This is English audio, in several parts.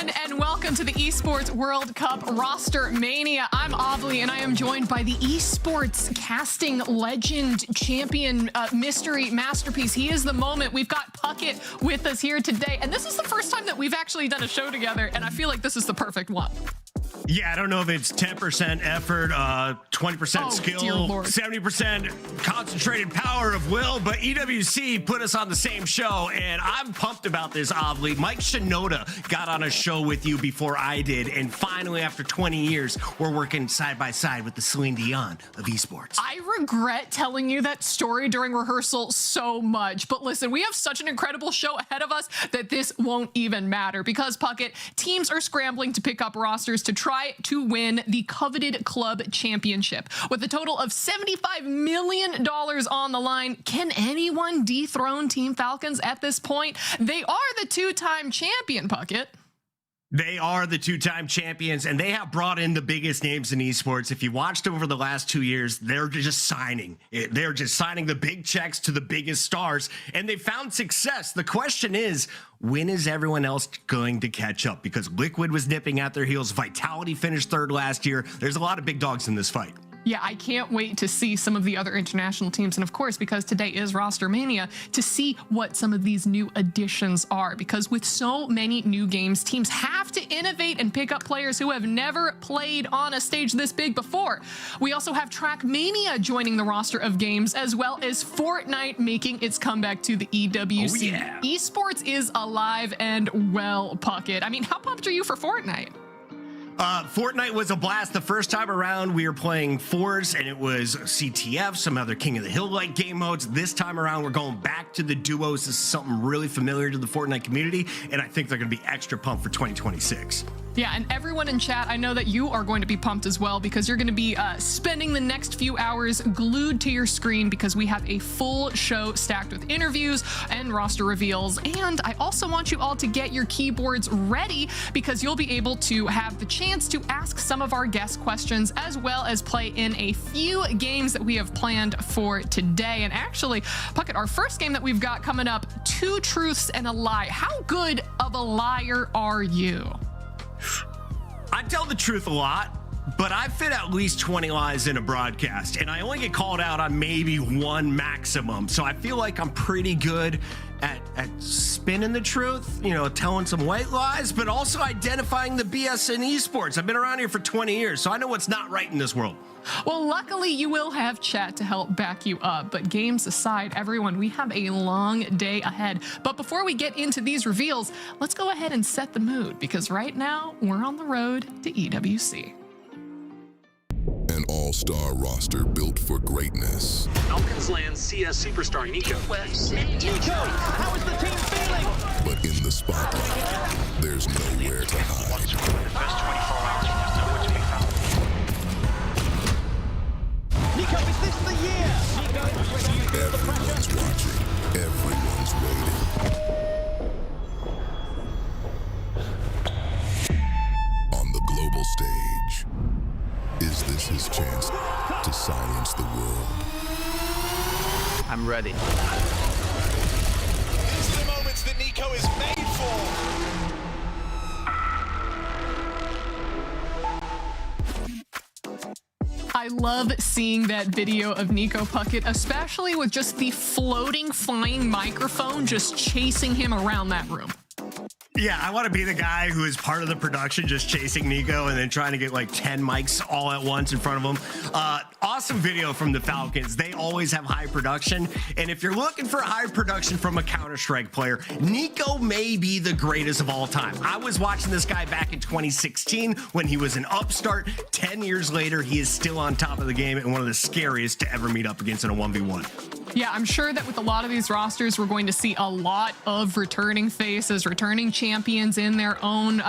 everyone, and welcome to the Esports World Cup RosterMania. I'm Obli, and I am joined by the esports casting legend, champion, mystery masterpiece. He is the moment. We've got Puckett with us here today, and this is the first time that we've actually done a show together, and I feel like this is the perfect one. Yeah, I don't know if it's 10% effort, 20% skill, 70% concentrated power of will, but EWC put us on the same show, and I'm pumped about this, Obli. Mike Shinoda got on a show with you before I did, and finally, after 20 years, we're working side by side with the Celine Dion of esports. I regret telling you that story during rehearsal so much, but listen, we have such an incredible show ahead of us that this won't even matter, because, Puckett, teams are scrambling to pick up rosters to try to win the coveted club championship. With a total of $75 million on the line, can anyone dethrone Team Falcons at this point? They are the two-time champion, Puckett. They are the two-time champions, and they have brought in the biggest names in esports. If you watched over the last 2 years, they're just signing. They're just signing the big checks to the biggest stars, and they found success. The question is, when is everyone else going to catch up? Because Liquid was nipping at their heels. Vitality finished third last year. There's a lot of big dogs in this fight. Yeah, I can't wait to see some of the other international teams. And of course, because today is RosterMania, to see what some of these new additions are. Because with so many new games, teams have to innovate and pick up players who have never played on a stage this big before. We also have Mania joining the roster of games, as well as Fortnite making its comeback to the EWC. Oh, yeah. Esports is alive and well, Puckett. I mean, how pumped are you for Fortnite? Fortnite was a blast. The first time around, we were playing fours, and it was CTF, some other King of the Hill-like game modes. This time around, we're going back to the duos. This is something really familiar to the Fortnite community, and I think they're going to be extra pumped for 2026. Yeah, and everyone in chat, I know that you are going to be pumped as well, because you're going to be spending the next few hours glued to your screen, because we have a full show stacked with interviews and roster reveals. And I also want you all to get your keyboards ready, because you'll be able to have the chance to ask some of our guest questions, as well as play in a few games that we have planned for today. And actually, Puckett, our first game that we've got coming up, 2 truths and a lie. How good of a liar are you? I tell the truth a lot, but I fit at least 20 lies in a broadcast, and I only get called out on maybe 1 maximum. So I feel like I'm pretty good at spinning the truth, you know, telling some white lies, but also identifying the BS in esports. I've been around here for 20 years, so I know what's not right in this world. Well, luckily you will have chat to help back you up, but games aside, everyone, we have a long day ahead. But before we get into these reveals, let's go ahead and set the mood, because right now we're on the road to EWC. An all-star roster built for greatness. Falcons land CS superstar Nico. Nico, how is the team feeling? But in the spotlight, there's nowhere to hide. The first 24 hours, you just know where to be found. Nico, is this the year? Nico, Everyone's watching. Everyone's waiting. On the global stage, is this his chance to silence the world? I'm ready. These are the moments that Nico is made for. I love seeing that video of Nico, Puckett, especially with just the floating, flying microphone just chasing him around that room. Yeah, I want to be the guy who is part of the production just chasing Nico and then trying to get like 10 mics all at once in front of him. Awesome video from the Falcons. They always have high production. And if you're looking for high production from a Counter-Strike player, Nico may be the greatest of all time. I was watching this guy back in 2016 when he was an upstart. 10 years later, he is still on top of the game and one of the scariest to ever meet up against in a 1v1. Yeah, I'm sure that with a lot of these rosters, we're going to see a lot of returning faces, returning champions in their own,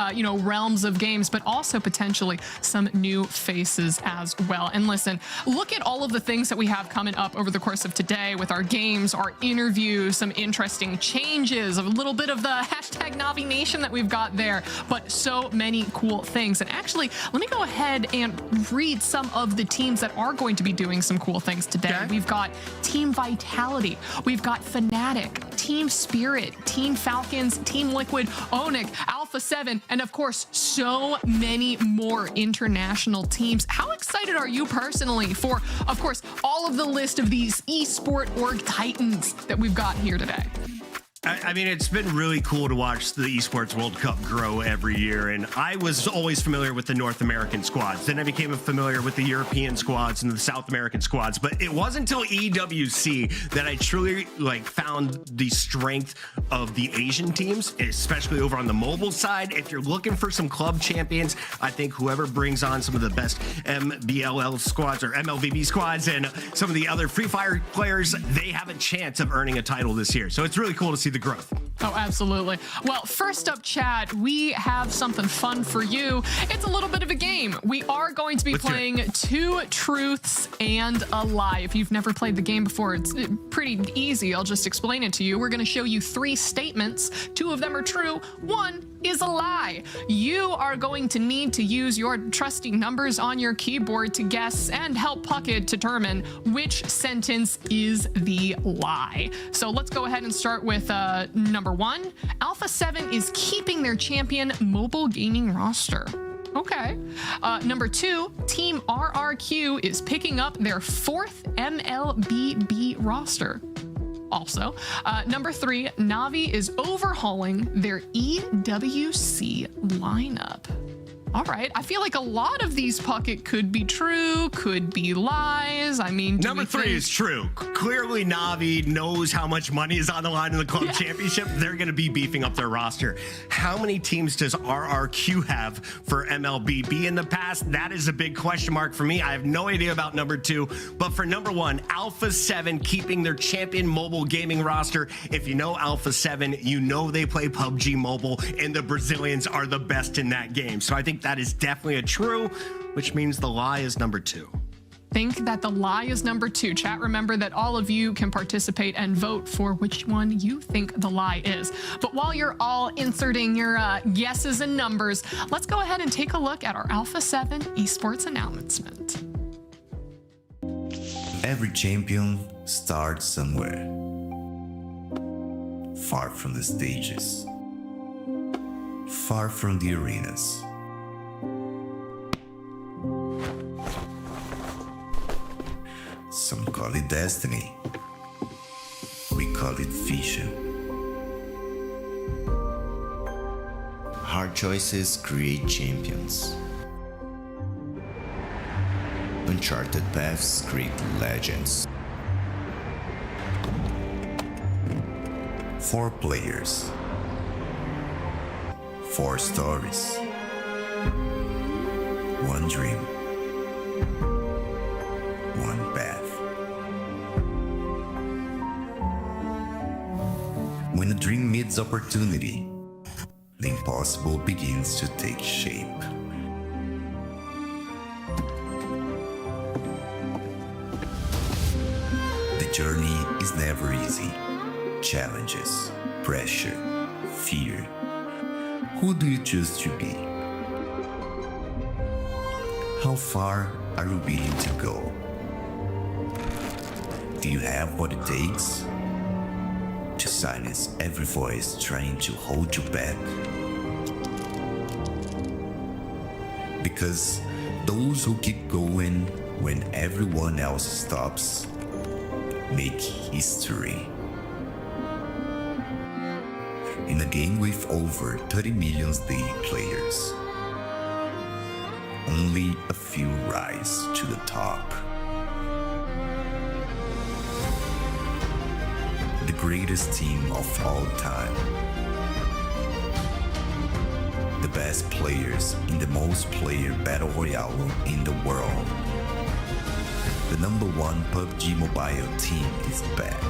realms of games, but also potentially some new faces as well. And listen, look at all of the things that we have coming up over the course of today with our games, our interviews, some interesting changes, a little bit of the hashtag Navi Nation that we've got there, but so many cool things. And actually, let me go ahead and read some of the teams that are going to be doing some cool things today. Okay. We've got Team Vitality, we've got Fnatic, Team Spirit, Team Falcons, Team Liquid, Onyx, Alpha 7, and of course, so many more international teams. How excited are you personally for, of course, all of the list of these esport org titans that we've got here today? I mean, it's been really cool to watch the Esports World Cup grow every year. And I was always familiar with the North American squads. Then I became familiar with the European squads and the South American squads. But it wasn't until EWC that I truly found the strength of the Asian teams, especially over on the mobile side. If you're looking for some club champions, I think whoever brings on some of the best MBLL squads or MLVB squads and some of the other Free Fire players, they have a chance of earning a title this year. So it's really cool to see the growth. Oh, absolutely. Well, first up, Chad, we have something fun for you. It's a little bit of a game. We are going to be playing Two Truths and a Lie. If you've never played the game before, it's pretty easy. I'll just explain it to you. We're going to show you 3 statements. 2 of them are true. 1 is a lie. You are going to need to use your trusty numbers on your keyboard to guess and help Puckett determine which sentence is the lie. So let's go ahead and start with number 1. Alpha 7 is keeping their champion mobile gaming roster. Okay. Number 2, Team RRQ is picking up their 4th MLBB roster. Also, number 3, Navi is overhauling their EWC lineup. All right. I feel like a lot of these, Puckett, could be true, could be lies. I mean, number 3 is true. Clearly, Navi knows how much money is on the line in the club championship. They're going to be beefing up their roster. How many teams does RRQ have for MLBB in the past? That is a big question mark for me. I have no idea about number 2. But for number 1, Alpha 7 keeping their champion mobile gaming roster. If you know Alpha 7, you know they play PUBG Mobile, and the Brazilians are the best in that game. So I think that is definitely a true, which means the lie is number 2. Think that the lie is number 2. Chat, remember that all of you can participate and vote for which one you think the lie is. But while you're all inserting your guesses and numbers, let's go ahead and take a look at our Alpha 7 esports announcement. Every champion starts somewhere, far from the stages, far from the arenas. Some call it destiny. We call it vision. Hard choices create champions. Uncharted paths create legends. 4 players. 4 stories. 1 dream. 1 path. When a dream meets opportunity, the impossible begins to take shape. The journey is never easy. Challenges, pressure, fear. Who do you choose to be? How far are you willing to go? Do you have what it takes to silence every voice trying to hold you back? Because those who keep going when everyone else stops make history. In a game with over 30 million daily players, only a few rise to the top. The greatest team of all time. The best players in the most player battle royale in the world. The #1 PUBG Mobile team is back.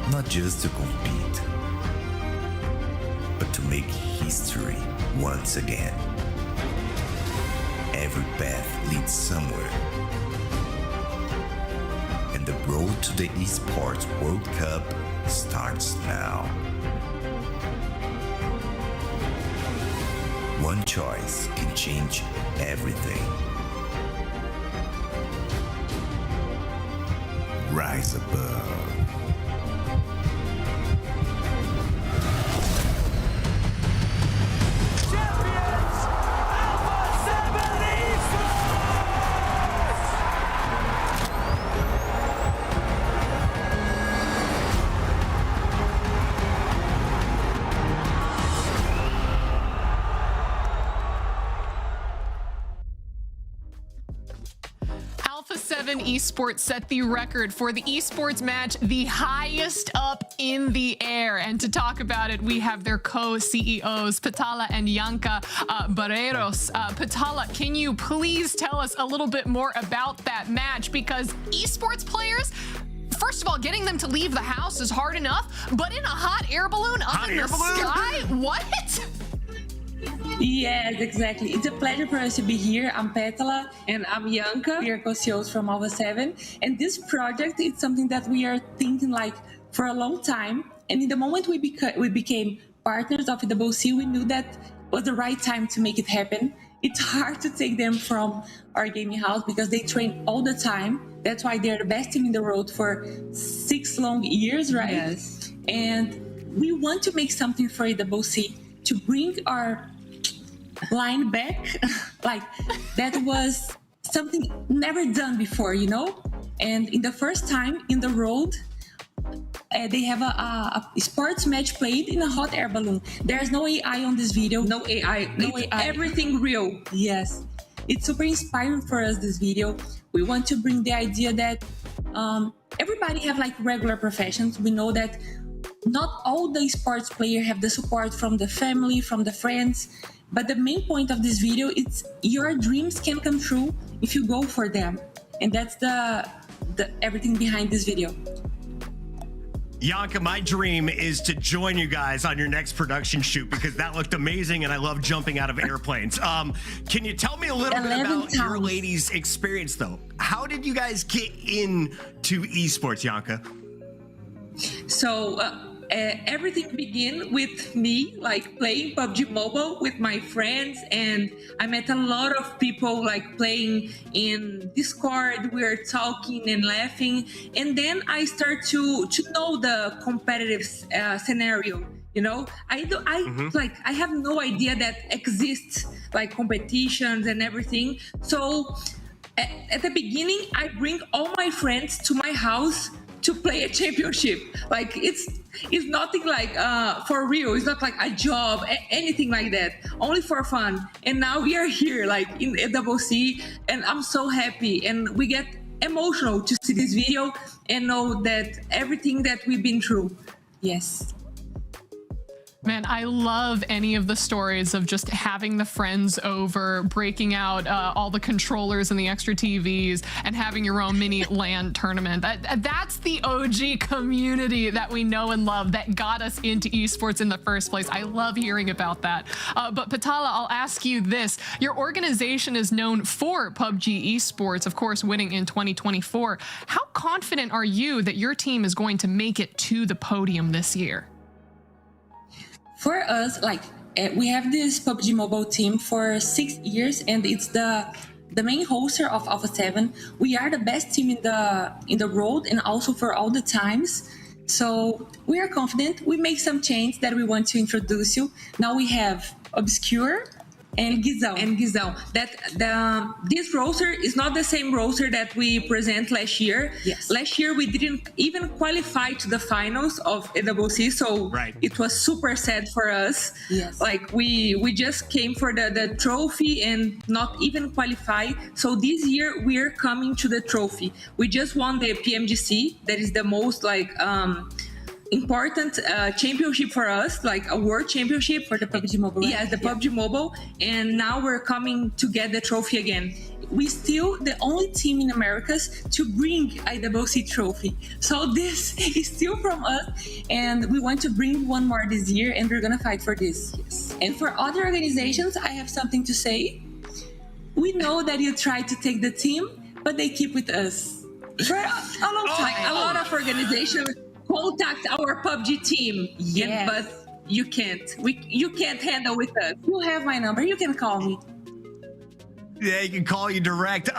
Not just to compete, but to make history once again. Every path leads somewhere. And the road to the Esports World Cup starts now. One choice can change everything. Rise above. 7 Esports set the record for the esports match, the highest up in the air. And to talk about it, we have their co-CEOs, Patala and Yanka Barreros. Patala, can you please tell us a little bit more about that match? Because esports players, first of all, getting them to leave the house is hard enough, but in a hot air balloon up in the sky? What? Yes, exactly. It's a pleasure for us to be here. I'm Petala and I'm Yanka. We are co-CEOs from Alpha 7. And this project is something that we are thinking like for a long time. And in the moment we became partners of EWC, we knew that was the right time to make it happen. It's hard to take them from our gaming house because they train all the time. That's why they're the best team in the world for 6 long years, right? Yes. And we want to make something for EWC to bring our line back. Like that was something never done before, you know? And in the first time in the road, they have a sports match played in a hot air balloon. There's no AI on this video. No AI. No AI. Everything real. Yes. It's super inspiring for us, this video. We want to bring the idea that everybody have like regular professions. We know that not all the sports players have the support from the family, from the friends. But the main point of this video is your dreams can come true if you go for them. And that's the everything behind this video. Yanka, my dream is to join you guys on your next production shoot because that looked amazing and I love jumping out of airplanes. Can you tell me a little bit about your ladies' experience though? How did you guys get into esports, Yanka? So everything began with me like playing PUBG Mobile with my friends, and I met a lot of people like playing in Discord. We were talking and laughing, and then I start to know the competitive scenario. You know, I have no idea that exists like competitions and everything. So at the beginning, I bring all my friends to my house to play a championship. Like it's nothing like for real. It's not like a job, anything like that. Only for fun. And now we are here like in EWC, and I'm so happy. And we get emotional to see this video and know that everything that we've been through. Yes. Man, I love any of the stories of just having the friends over, breaking out all the controllers and the extra TVs, and having your own mini LAN tournament. That's the OG community that we know and love that got us into esports in the first place. I love hearing about that. But Patala, I'll ask you this. Your organization is known for PUBG esports, of course, winning in 2024. How confident are you that your team is going to make it to the podium this year? For us, like we have this PUBG Mobile team for 6 years, and it's the main hoster of Alpha 7. We are the best team in the world and also for all the times. So we are confident. We make some changes that we want to introduce you. Now we have Obscure and Gizão. This roster is not the same roster that we present last year. Yes. Last year we didn't even qualify to the finals of EWC, so it was super sad for us. Yes. Like we just came for the trophy and not even qualify. So this year we are coming to the trophy. We just won the PMGC. That is the most like important championship for us, like a world championship for the PUBG Mobile. Yes, the PUBG Mobile, and now we're coming to get the trophy again. We still the only team in Americas to bring a EWC trophy. So this is still from us, and we want to bring one more this year, and we're gonna fight for this. Yes. And for other organizations, I have something to say. We know that you try to take the team, but they keep with us for a long time. A lot of organizations contact our PUBG team, but you can't. You can't handle with us. You have my number. You can call me. Yeah, you can call you direct.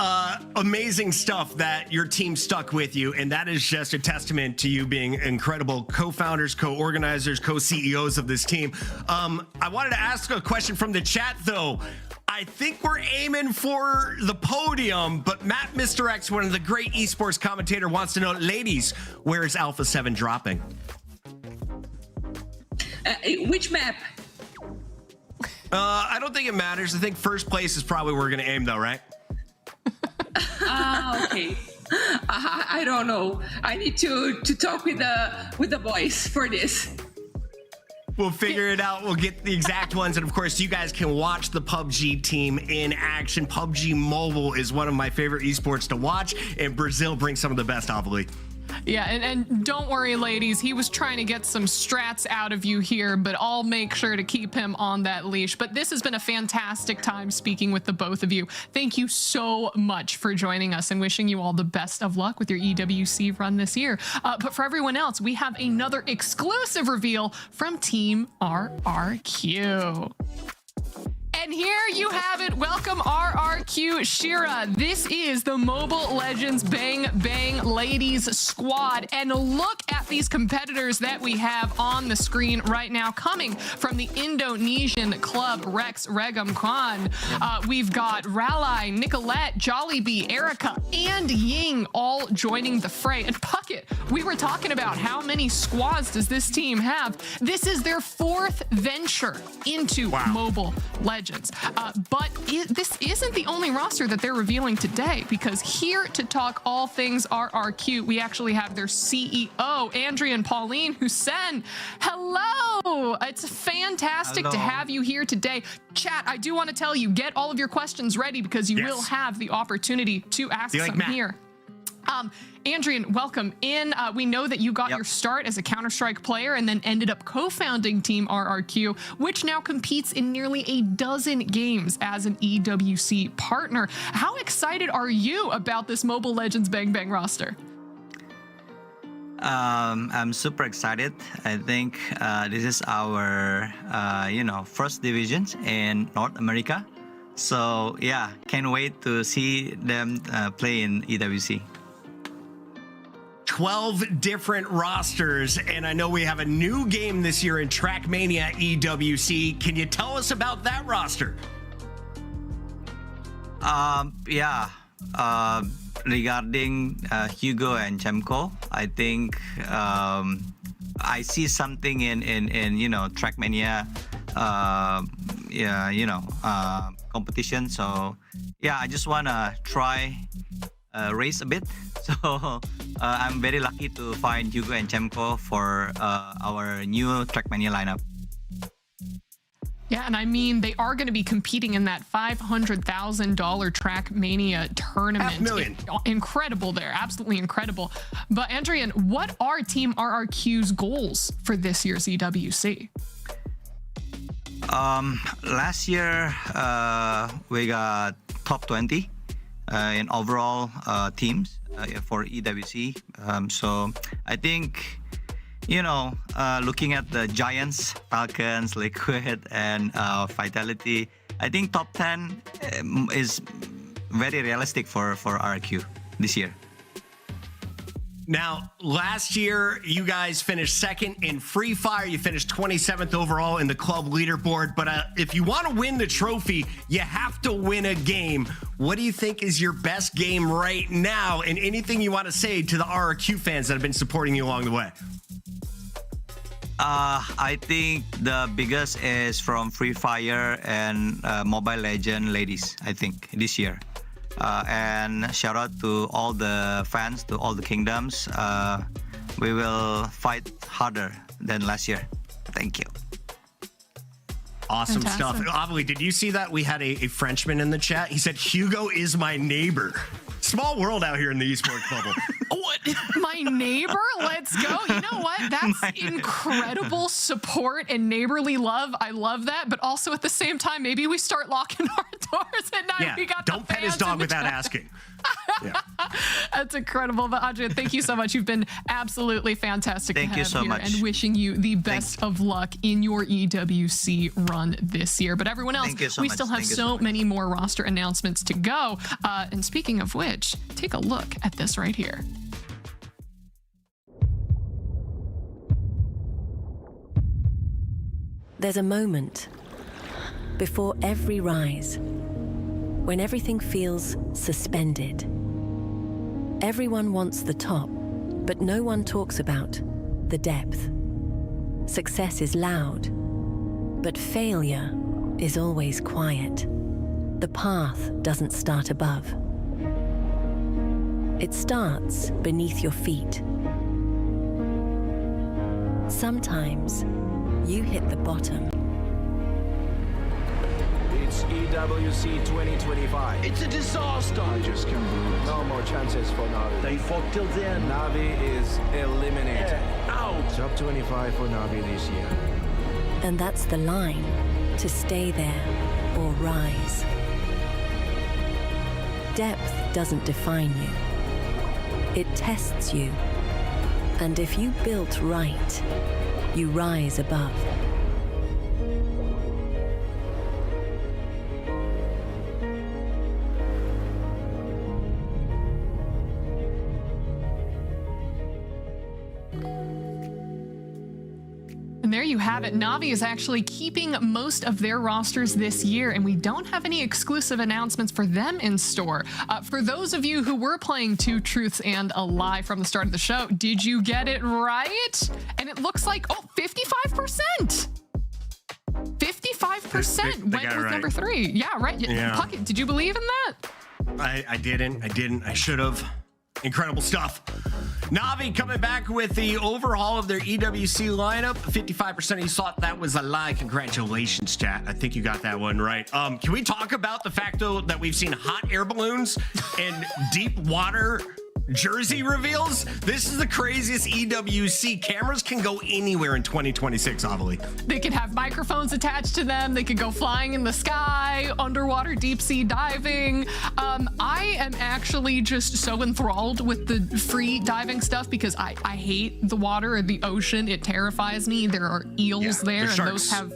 Amazing stuff that your team stuck with you, and that is just a testament to you being incredible co-founders, co-organizers, co-CEOs of this team. I wanted to ask a question from the chat, though. I think we're aiming for the podium, but Matt Mr. X, one of the great esports commentator, wants to know, ladies, where is Alpha 7 dropping? Which map? I don't think it matters. I think first place is probably where we're going to aim, though, right? Okay. I don't know. I need to talk with the boys for this. We'll figure it out. We'll get the exact ones. And of course, you guys can watch the PUBG team in action. PUBG Mobile is one of my favorite esports to watch, and Brazil brings some of the best, obviously. Yeah, and don't worry, ladies. He was trying to get some strats out of you here, but I'll make sure to keep him on that leash. But this has been a fantastic time speaking with the both of you. Thank you so much for joining us and wishing you all the best of luck with your EWC run this year. But for everyone else, we have another exclusive reveal from Team RRQ. And here you have it. Welcome RRQ Shira. This is the Mobile Legends Bang Bang Ladies squad. And look at these competitors that we have on the screen right now coming from the Indonesian club Rex Regum Khan. We've got Raleigh, Nicolette, Jollibee, Erica, and Ying all joining the fray. And Puckett, we were talking about how many squads does this team have. This is their fourth venture into Mobile Legends. But this isn't the only roster that they're revealing today, because here to talk all things RRQ, we actually have their CEO, Andrea and Pauline Hussein. Hello! It's fantastic to have you here today. Chat, I do want to tell you, get all of your questions ready, because you will have the opportunity to ask some here. Andrian, welcome in. We know that you got your start as a Counter-Strike player and then ended up co-founding Team RRQ, which now competes in nearly a dozen games as an EWC partner. How excited are you about this Mobile Legends Bang Bang roster? I'm super excited. I think this is our, first division in North America. So yeah, can't wait to see them play in EWC. 12 different rosters, and I know we have a new game this year in Trackmania EWC. Can you tell us about that roster? Regarding Hugo and Chemco, I think I see something in Trackmania, competition. So yeah, I just wanna try race a bit. So I'm very lucky to find Hugo and Chemco for our new Trackmania lineup. Yeah, and I mean, they are going to be competing in that $500,000 Trackmania tournament. $500,000. Incredible there, absolutely incredible. But Andrian, what are Team RRQ's goals for this year's EWC? Last year, we got top 20 in overall teams for EWC. So I think, looking at the giants, Falcons, Liquid, and Vitality, I think top 10 is very realistic for RRQ this year. Now, last year, you guys finished second in Free Fire. You finished 27th overall in the club leaderboard. But if you want to win the trophy, you have to win a game. What do you think is your best game right now? And anything you want to say to the RRQ fans that have been supporting you along the way? I think the biggest is from Free Fire and Mobile Legends ladies, I think, this year. And shout out to all the fans, to all the kingdoms. We will fight harder than last year. Thank you. Awesome stuff. Obviously, did you see that? We had a Frenchman in the chat. He said, Hugo is my neighbor. Small world out here in the esports bubble. What? My neighbor? Let's go. You know what? That's incredible support and neighborly love. I love that. But also at the same time, maybe we start locking our doors at night. Yeah, we got don't pet his dog without asking. Yeah. That's incredible. But Andrea, thank you so much. You've been absolutely fantastic to have you so here, much. and wishing you the best of luck in your EWC run this year. But everyone else, we still have so many more roster announcements to go. And speaking of which, take a look at this right here. There's a moment before every rise when everything feels suspended. Everyone wants the top, but no one talks about the depth. Success is loud, but failure is always quiet. The path doesn't start above. It starts beneath your feet. Sometimes you hit the bottom. It's EWC 2025. It's a disaster. I just can't believe it. No more chances for Navi. They fought till the end. Navi is eliminated. Yeah. Out. Top 25 for Navi this year. And that's the line to stay there or rise. Depth doesn't define you. It tests you. And if you built right, you rise above. And there you have it. Navi is actually keeping most of their rosters this year, and we don't have any exclusive announcements for them in store. For those of you who were playing Two Truths and a Lie from the start of the show, did you get it right? And it looks like, 55%. 55% went with right. number 3. Yeah, right. Yeah. Puckett, did you believe in that? I didn't. I should have. Incredible stuff. Navi coming back with the overhaul of their EWC lineup. 55% of you thought that was a lie. Congratulations, chat. I think you got that one right. Can we talk about the fact, though, that we've seen hot air balloons and deep water jersey reveals? This is the craziest EWC. Cameras can go anywhere in 2026, Avali. They could have microphones attached to them. They could go flying in the sky, underwater deep sea diving. I am actually just so enthralled with the free diving stuff because I hate the water or the ocean. It terrifies me. There are eels there, and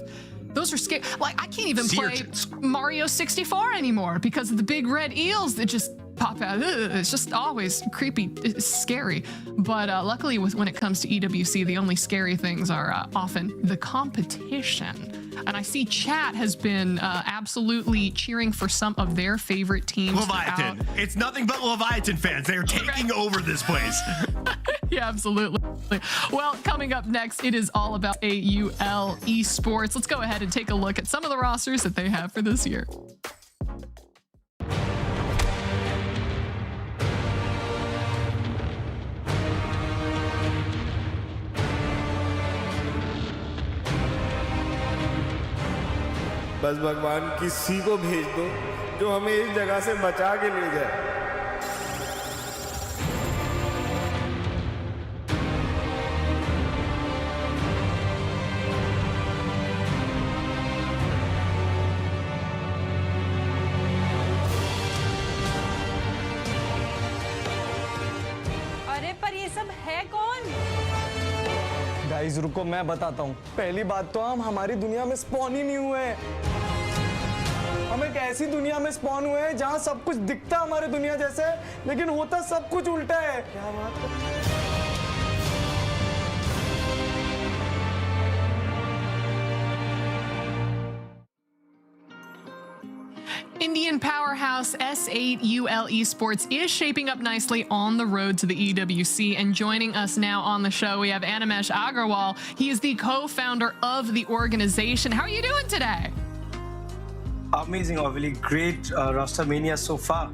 those are scary. Like, I can't even play Mario 64 anymore because of the big red eels that just pop out. It's just always creepy. It's scary. But luckily, when it comes to EWC, the only scary things are often the competition. And I see chat has been absolutely cheering for some of their favorite teams. Leviathan. It's nothing but Leviathan fans. They're taking over this place. Yeah, absolutely. Well, coming up next, it is all about AUL Esports. Let's go ahead and take a look at some of the rosters that they have for this year. बस भगवान किसी को भेज दो जो हमें इस जगह से बचा के ले जाए। अरे पर ये सब है कौन? गाइस रुको मैं बताता हूँ। पहली बात तो हम हमारी दुनिया में स्पॉन ही नहीं हुए हैं। हम एक ऐसी दुनिया में स्पॉन हुए हैं जहाँ सब कुछ दिखता हमारे दुनिया जैसे लेकिन होता सब कुछ उल्टा है। क्या बात है? Indian powerhouse S8UL Esports is shaping up nicely on the road to the EWC, and joining us now on the show, we have Animesh Agarwal. He is the co-founder of the organization. How are you doing today? Amazing, really great RosterMania so far.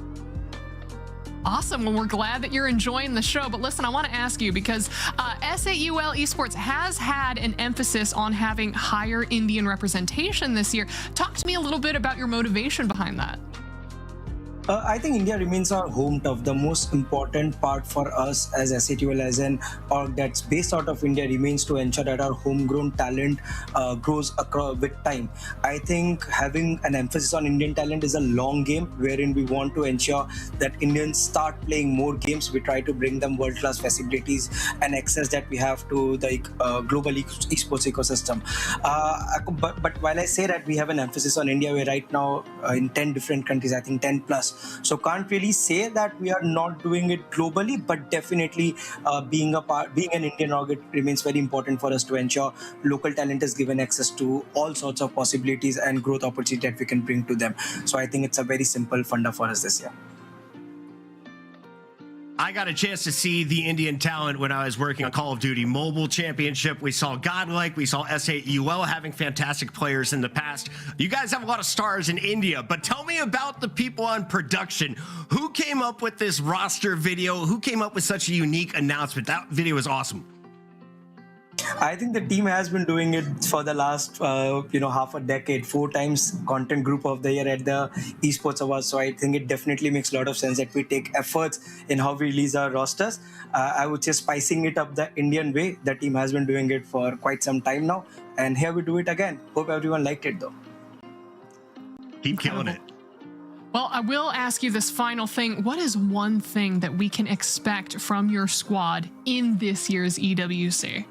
Awesome. Well, we're glad that you're enjoying the show. But listen, I want to ask you because S8UL Esports has had an emphasis on having higher Indian representation this year. Talk to me a little bit about your motivation behind that. I think India remains our home turf. The most important part for us as S8UL, as an org that's based out of India, remains to ensure that our homegrown talent grows across with time. I think having an emphasis on Indian talent is a long game wherein we want to ensure that Indians start playing more games. We try to bring them world-class facilities and access that we have to the global esports ecosystem. But while I say that we have an emphasis on India, we're right now in 10 different countries, I think 10 plus. So can't really say that we are not doing it globally, but definitely being an Indian org, it remains very important for us to ensure local talent is given access to all sorts of possibilities and growth opportunity that we can bring to them. So I think it's a very simple funda for us this year. I got a chance to see the Indian talent when I was working on Call of Duty Mobile Championship. We saw Godlike, we saw S8UL having fantastic players in the past. You guys have a lot of stars in India, but tell me about the people on production. Who came up with this roster video? Who came up with such a unique announcement? That video was awesome. I think the team has been doing it for the last, half a decade, 4 times content group of the year at the Esports Awards. So I think it definitely makes a lot of sense that we take efforts in how we release our rosters. I would say spicing it up the Indian way. The team has been doing it for quite some time now. And here we do it again. Hope everyone liked it though. Keep killing it. Well, I will ask you this final thing. What is one thing that we can expect from your squad in this year's EWC?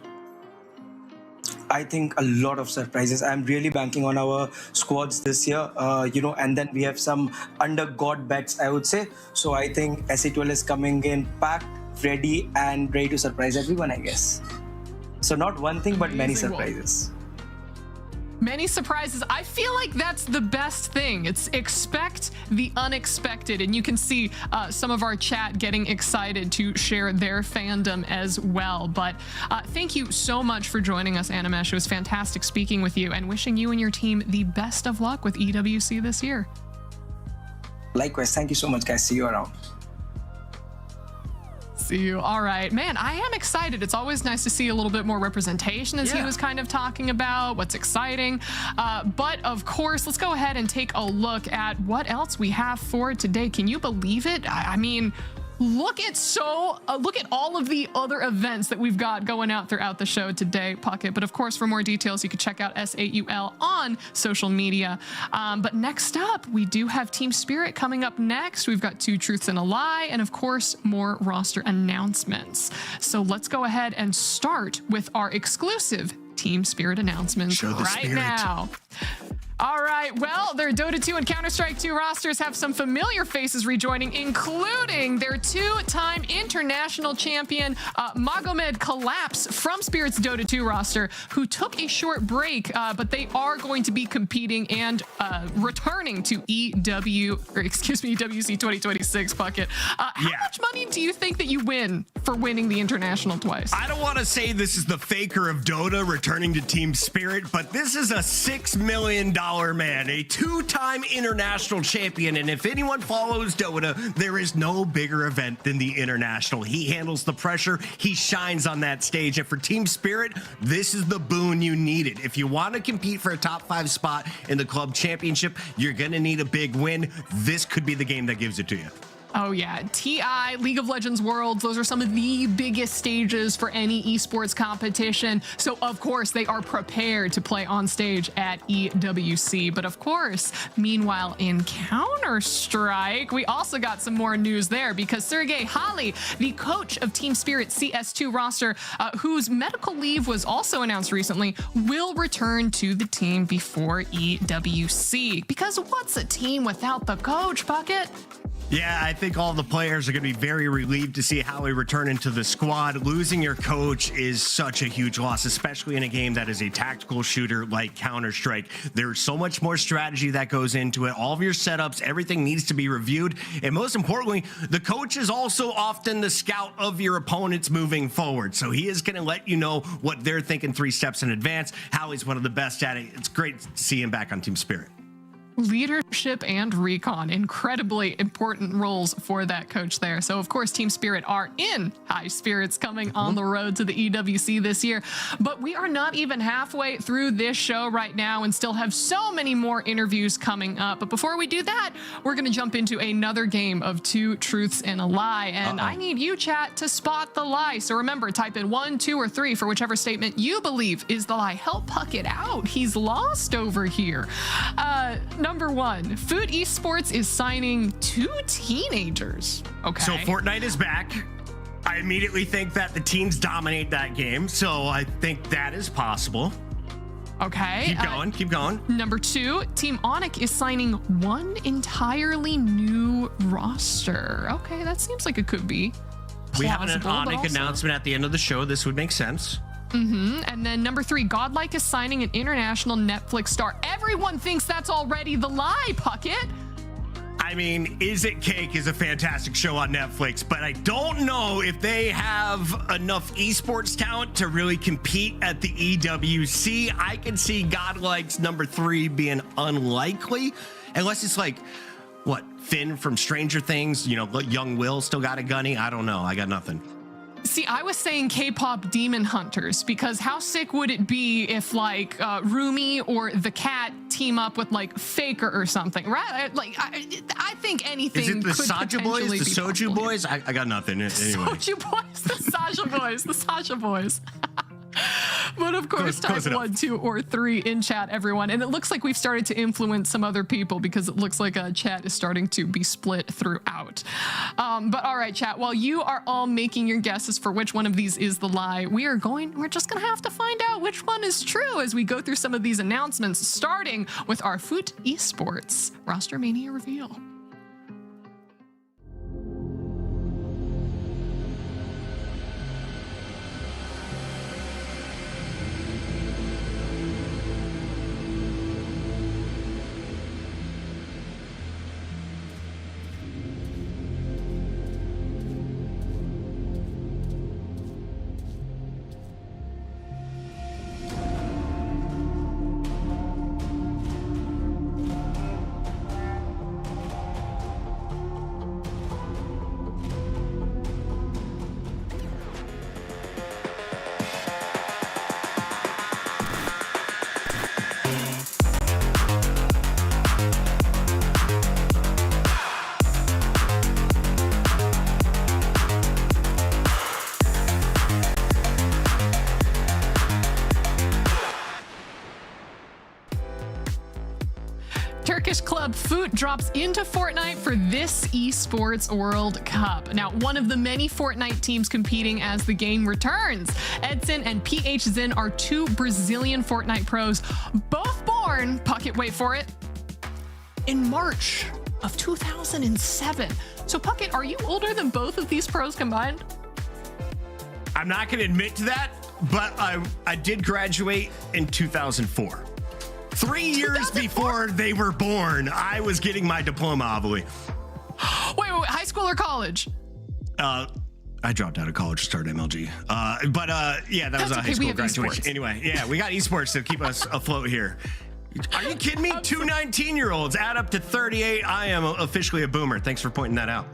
I think a lot of surprises. I'm really banking on our squads this year, and then we have some under God bets, I would say. So I think S8UL is coming in packed, ready, and ready to surprise everyone, I guess. So not one thing, but many surprises. Many surprises. I feel like that's the best thing. It's expect the unexpected. And you can see some of our chat getting excited to share their fandom as well. But thank you so much for joining us, Animesh. It was fantastic speaking with you and wishing you and your team the best of luck with EWC this year. Likewise. Thank you so much, guys. See you around. See you. All right, man, I am excited. It's always nice to see a little bit more representation, as he was kind of talking about what's exciting. But of course, let's go ahead and take a look at what else we have for today. Can you believe it? I mean, look at all of the other events that we've got going out throughout the show today, Puckett. But of course, for more details, you can check out S8UL on social media. But next up, we do have Team Spirit coming up next. We've got 2 truths and a lie, and of course, more roster announcements. So let's go ahead and start with our exclusive Team Spirit announcements right now. All right, well, their Dota 2 and Counter-Strike 2 rosters have some familiar faces rejoining, including their 2-time international champion, Magomed Collapse from Spirit's Dota 2 roster, who took a short break, but they are going to be competing and returning to EWC 2026, Puckett. How much money do you think that you win for winning the international twice? I don't want to say this is the faker of Dota returning to Team Spirit, but this is a $6 million man, a 2-time international champion. And if anyone follows Dota, there is no bigger event than the international. He handles the pressure. He shines on that stage. And for Team Spirit, this is the boon you needed. If you want to compete for a top 5 spot in the club championship, you're going to need a big win. This could be the game that gives it to you. Oh yeah, TI, League of Legends Worlds, those are some of the biggest stages for any esports competition. So of course they are prepared to play on stage at EWC. But of course, meanwhile in Counter-Strike, we also got some more news there because Sergey Hali, the coach of Team Spirit CS2 roster, whose medical leave was also announced recently, will return to the team before EWC. Because what's a team without the coach, Puckett? Yeah, I think all the players are going to be very relieved to see Howie return into the squad. Losing your coach is such a huge loss, especially in a game that is a tactical shooter like Counter-Strike. There's so much more strategy that goes into it. All of your setups, everything needs to be reviewed. And most importantly, the coach is also often the scout of your opponents moving forward. So he is going to let you know what they're thinking 3 steps in advance. Howie's one of the best at it. It's great to see him back on Team Spirit. Leadership and recon, incredibly important roles for that coach there. So of course Team Spirit are in high spirits coming on the road to the EWC this year, but we are not even halfway through this show right now and still have so many more interviews coming up. But before we do that, we're going to jump into another game of 2 truths and a lie, and I need you, chat, to spot the lie. So remember, type in 1, 2, or 3 for whichever statement you believe is the lie. Help Puckett out, he's lost over here. Number 1, FUT Esports is signing 2 teenagers. Okay. So Fortnite is back. I immediately think that the teens dominate that game. So I think that is possible. Okay. Keep going. Number 2, Team Onyx is signing 1 entirely new roster. Okay, that seems like it could be plausible. We have an Onyx announcement at the end of the show. This would make sense. And then number 3, Godlike is signing an international Netflix star. Everyone thinks that's already the lie, Puckett. I mean, Is It Cake is a fantastic show on Netflix, but I don't know if they have enough esports talent to really compete at the EWC. I can see Godlike's number 3 being unlikely, unless it's like, what, Finn from Stranger Things? You know, young Will still got a gunny? I don't know. I got nothing. See, I was saying K-pop Demon Hunters, because how sick would it be if like Rumi or the Cat team up with like Faker or something, right? Like, I think anything. Is it the could Saja boys, the be Soju possible boys? I got nothing. Anyway. Soju boys, the Sasha boys, the Sasha boys. But of course, type 1, 2, or 3 in chat, everyone. And it looks like we've started to influence some other people, because it looks like chat is starting to be split throughout. But all right, chat, while you are all making your guesses for which one of these is the lie, we're just gonna have to find out which one is true as we go through some of these announcements, starting with our FUT Esports RosterMania reveal. Turkish club FUT drops into Fortnite for this Esports World Cup. Now, one of the many Fortnite teams competing as the game returns. Edson and PH Zin are 2 Brazilian Fortnite pros, both born, Puckett, wait for it, in March of 2007. So Puckett, are you older than both of these pros combined? I'm not going to admit to that, but I did graduate in 2004. 3 years before they were born, I was getting my diploma, I believe. Wait, high school or college? I dropped out of college to start MLG. Yeah, that was a high school graduation. Anyway, yeah, we got esports to keep us afloat here. Are you kidding me? 2 19-year-olds add up to 38. I am officially a boomer. Thanks for pointing that out.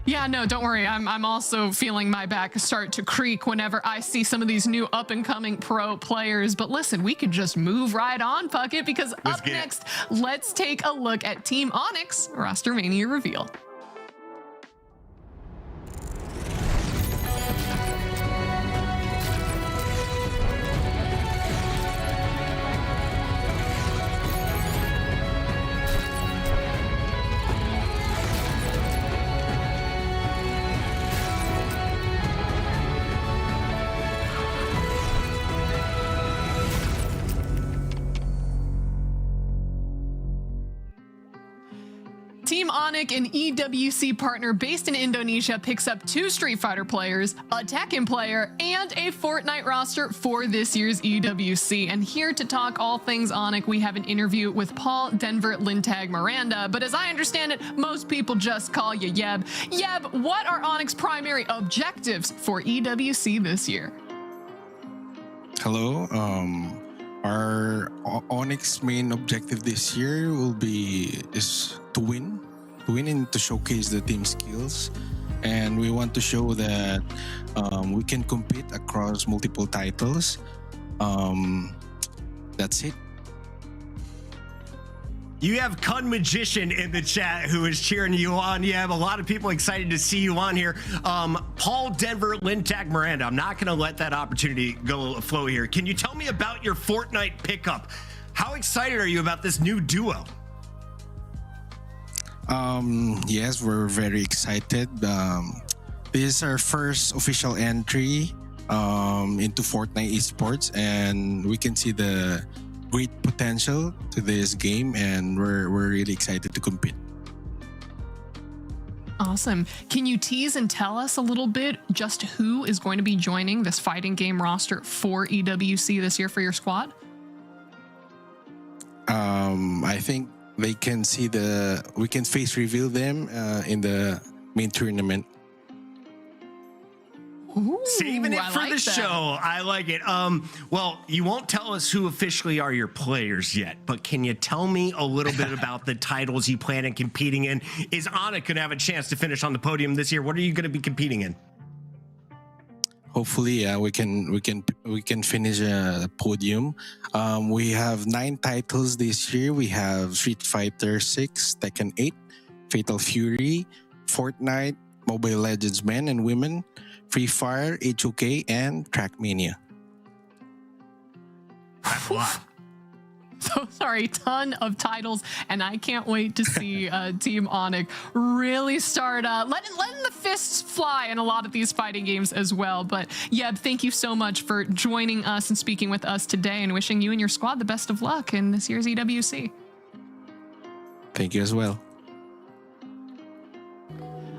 Yeah, no, don't worry. I'm also feeling my back start to creak whenever I see some of these new up-and-coming pro players. But listen, we could just move right on, Puckett, because up next, let's take a look at Team Onyx RosterMania reveal. Team Onyx, an EWC partner based in Indonesia, picks up 2 Street Fighter players, a Tekken player, and a Fortnite roster for this year's EWC. And here to talk all things Onyx, we have an interview with Paul Denver Lintag Miranda. But as I understand it, most people just call you Yeb. Yeb, what are Onyx's primary objectives for EWC this year? Hello. Our Onyx main objective this year is to win and to showcase the team skills, and we want to show that we can compete across multiple titles. That's it. You have Kun Magician in the chat who is cheering you on. You have a lot of people excited to see you on here. Paul Denver Lintag Miranda, I'm not going to let that opportunity go flow here. Can you tell me about your Fortnite pickup? How excited are you about this new duo? Yes, we're very excited. This is our first official entry into Fortnite Esports, and we can see the great potential to this game, and we're really excited to compete. Awesome. Can you tease and tell us a little bit just who is going to be joining this fighting game roster for EWC this year for your squad? I think they can see we can face reveal them in the main tournament. Ooh, Saving it I for like the that. show. I like it. Well, you won't tell us who officially are your players yet, but can you tell me a little bit about the titles you plan on competing in? Is Onyx going to have a chance to finish on the podium this year? What are you going to be competing in? Hopefully, we can finish a podium. We have 9 titles this year. We have Street Fighter 6, Tekken 8, Fatal Fury, Fortnite, Mobile Legends Men and Women, Free Fire, HOK, and Trackmania. That's a lot. So sorry, ton of titles, and I can't wait to see Team Onyx really start letting the fists fly in a lot of these fighting games as well. But Yeb, thank you so much for joining us and speaking with us today, and wishing you and your squad the best of luck in this year's EWC. Thank you as well.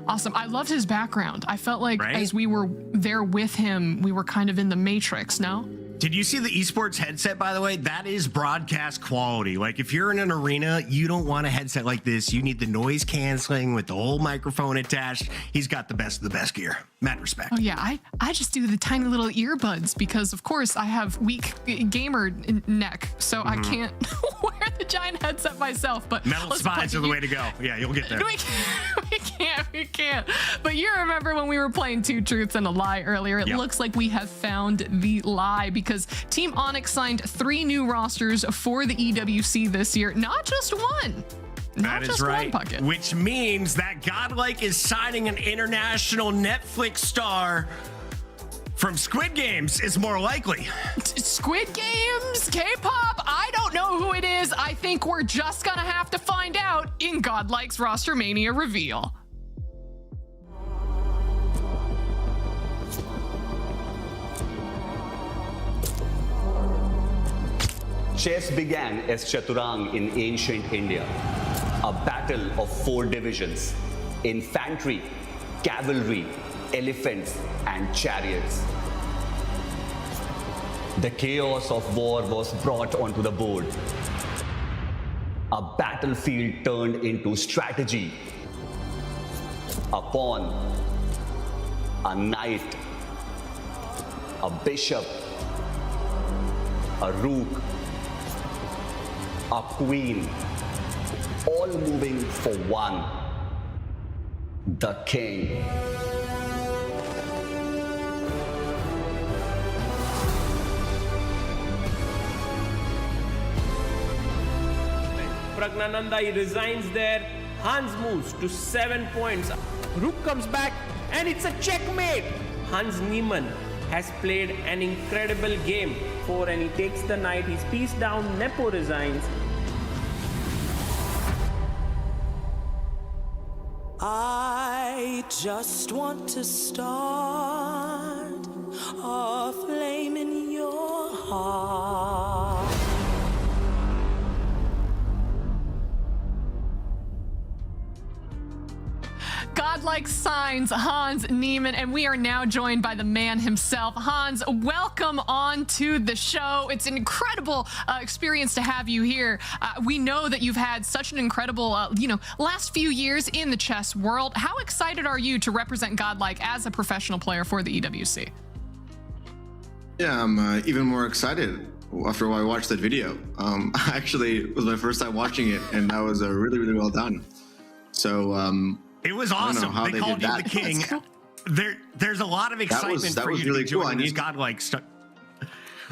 Awesome. I loved his background. I felt like Right? as we were there with him, we were kind of in the Matrix, no? Did you see the esports headset, by the way? That is broadcast quality. Like, if you're in an arena, you don't want a headset like this. You need the noise canceling with the whole microphone attached. He's got the best of the best gear. Mad respect. Oh yeah, I just do the tiny little earbuds because of course I have weak gamer neck, so I can't wear the giant headset myself. But Metal spines are the way to go. Yeah, you'll get there. We can't. But you remember when we were playing Two Truths and a Lie earlier? It Yep. looks like we have found the lie because Team Onyx signed 3 new rosters for the EWC this year. Not just one. Not That is just right. one bucket. Which means that Godlike is signing an international Netflix star from Squid Games is more likely. Squid Games, K-pop, I don't know who it is. I think we're just gonna have to find out in Godlike's RosterMania reveal. Chess began as Chaturang in ancient India, a battle of 4 divisions: infantry, cavalry, elephants, and chariots. The chaos of war was brought onto the board. A battlefield turned into strategy. A pawn, a knight, a bishop, a rook, a queen, all moving for one, the king. Pragnananda, he resigns there. Hans moves to 7 points. Rook comes back and it's a checkmate. Hans Niemann has played an incredible game. 4 and he takes the knight. He's pieced down. Nepo resigns. I just want to start a flame in your heart. Godlike signs Hans Niemann, and we are now joined by the man himself. Hans, welcome on to the show. It's an incredible experience to have you here. We know that you've had such an incredible, last few years in the chess world. How excited are you to represent Godlike as a professional player for the EWC? Yeah, I'm even more excited after I watched that video. Actually, it was my first time watching it, and that was really, really well done. So, it was awesome. They called you the king. There's a lot of excitement for you to be joining this Godlike stuff.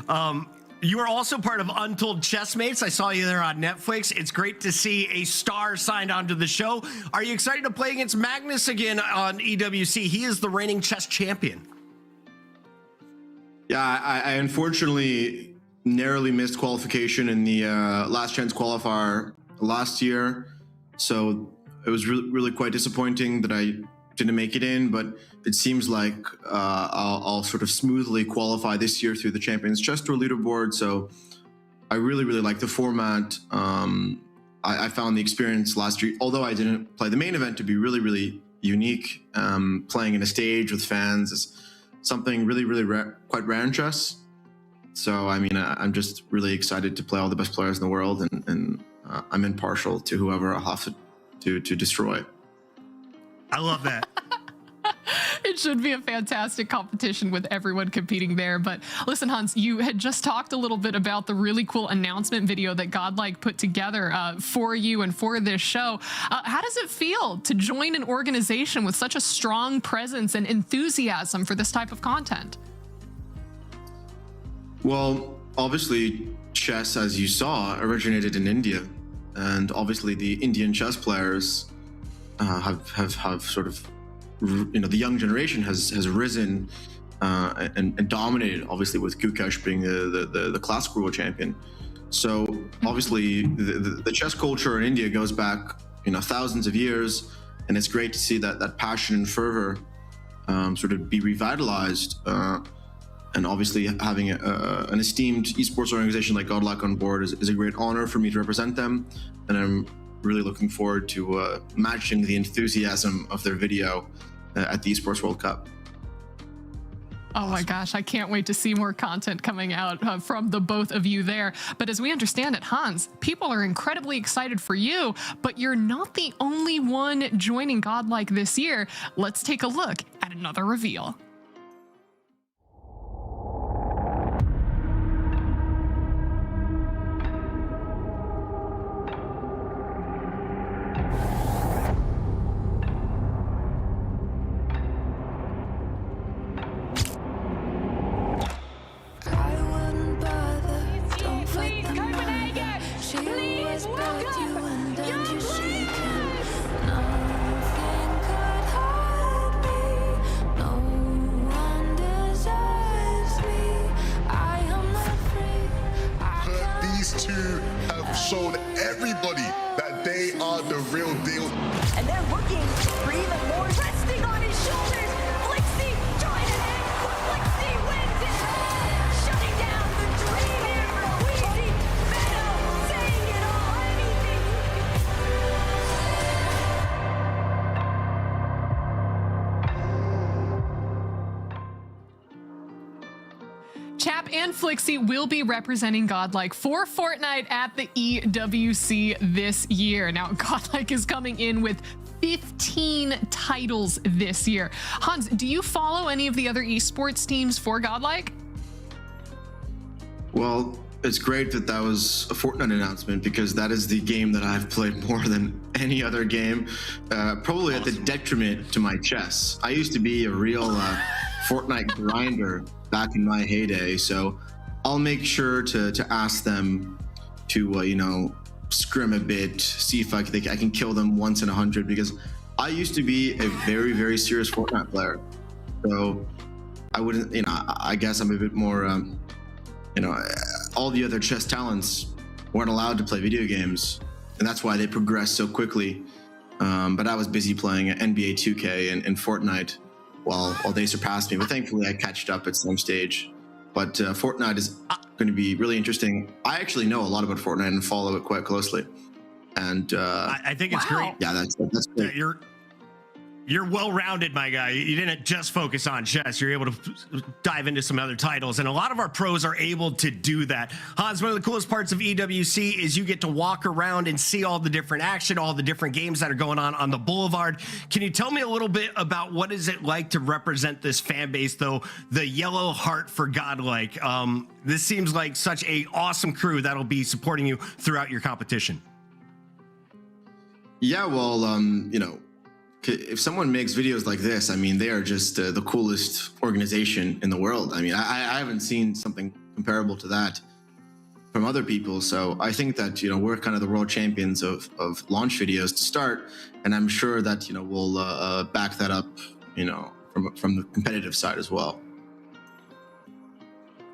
You are also part of Untold Chessmates. I saw you there on Netflix. It's great to see a star signed onto the show. Are you excited to play against Magnus again on EWC? He is the reigning chess champion. Yeah, I unfortunately narrowly missed qualification in the last chance qualifier last year. So it was really quite disappointing that I didn't make it in, but it seems like I'll sort of smoothly qualify this year through the Champions Chess Tour leaderboard. So I really like the format. I found the experience last year, although I didn't play the main event, to be really unique. Playing in a stage with fans is something really quite rare in chess. So I mean, I'm just really excited to play all the best players in the world and I'm impartial to whoever I'll have to destroy. I love that. It should be a fantastic competition with everyone competing there. But listen, Hans, you had just talked a little bit about the really cool announcement video that Godlike put together for you and for this show. How does it feel to join an organization with such a strong presence and enthusiasm for this type of content? Well, obviously, chess, as you saw, originated in India. And obviously the Indian chess players have sort of, the young generation has risen and dominated, obviously, with Gukesh being the classic world champion. So obviously the chess culture in India goes back, thousands of years, and it's great to see that passion and fervor sort of be revitalized. And obviously having an esteemed esports organization like Godlike on board is a great honor for me to represent them. And I'm really looking forward to matching the enthusiasm of their video at the Esports World Cup. Oh my gosh, I can't wait to see more content coming out from the both of you there. But as we understand it, Hans, people are incredibly excited for you, but you're not the only one joining Godlike this year. Let's take a look at another reveal. These two have shown everybody that they are the real deal. And they're looking for even more. Resting on his shoulders. Flixie joining in. Flixie wins it. Shutting down the dream here for Wheezy. Venom saying it all. Chap and Flixie will be representing Godlike for Fortnite at the EWC this year. Now, Godlike is coming in with 15 titles this year. Hans, do you follow any of the other esports teams for Godlike? Well, it's great that was a Fortnite announcement, because that is the game that I've played more than any other game, probably at the detriment to my chess. I used to be a real Fortnite grinder back in my heyday, so I'll make sure to ask them to scrim a bit, see if I can kill them once in 100, because I used to be a very, very serious Fortnite player. So I wouldn't, I guess I'm a bit more, all the other chess talents weren't allowed to play video games, and that's why they progressed so quickly. But I was busy playing NBA 2K and Fortnite while they surpassed me. But thankfully I catched up at some stage. But Fortnite is going to be really interesting. I actually know a lot about Fortnite and follow it quite closely. And I think it's great. Yeah, that's great. You're well-rounded, my guy. You didn't just focus on chess. You're able to dive into some other titles, and a lot of our pros are able to do that. Hans, one of the coolest parts of EWC is you get to walk around and see all the different action, all the different games that are going on the Boulevard. Can you tell me a little bit about what is it like to represent this fan base, though, the yellow heart for Godlike? This seems like such a awesome crew that'll be supporting you throughout your competition. Yeah, well, if someone makes videos like this, I mean, they are just the coolest organization in the world. I mean, I haven't seen something comparable to that from other people. So I think that, we're kind of the world champions of launch videos to start. And I'm sure that, we'll back that up, from the competitive side as well.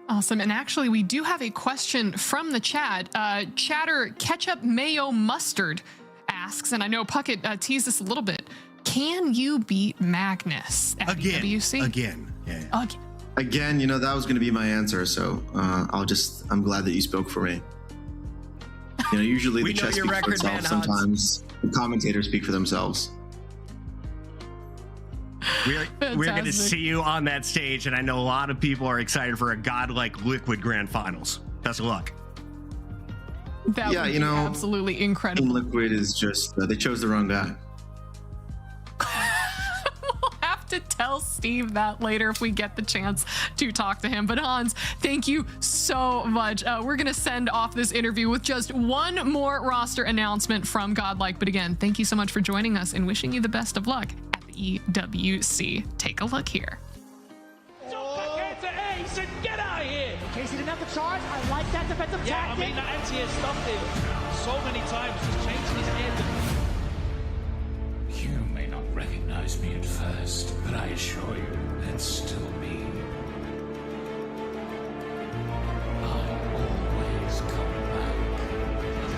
Awesome. And actually, we do have a question from the chat. Chatter Ketchup Mayo Mustard asks, and I know Puckett teased this a little bit, can you beat Magnus at EWC? Again. Yeah. Again, that was going to be my answer. So I'm glad that you spoke for me. Usually the chess speaks for itself. Sometimes the commentators speak for themselves. We're going to see you on that stage, and I know a lot of people are excited for a Godlike Liquid Grand Finals. Best of luck. That Yeah, would you be know, absolutely incredible. Team Liquid is just, they chose the wrong guy. We'll have to tell Steve that later if we get the chance to talk to him. But Hans, thank you so much. We're going to send off this interview with just one more roster announcement from Godlike. But again, thank you so much for joining us and wishing you the best of luck at the EWC. Take a look here. He said, get out of here! Casey didn't have the charge. I like that defensive tactic. I mean, that anti-air stuffed him so many times, just changing his head. You may not recognize me at first, but I assure you, it's still me. I'll always come back.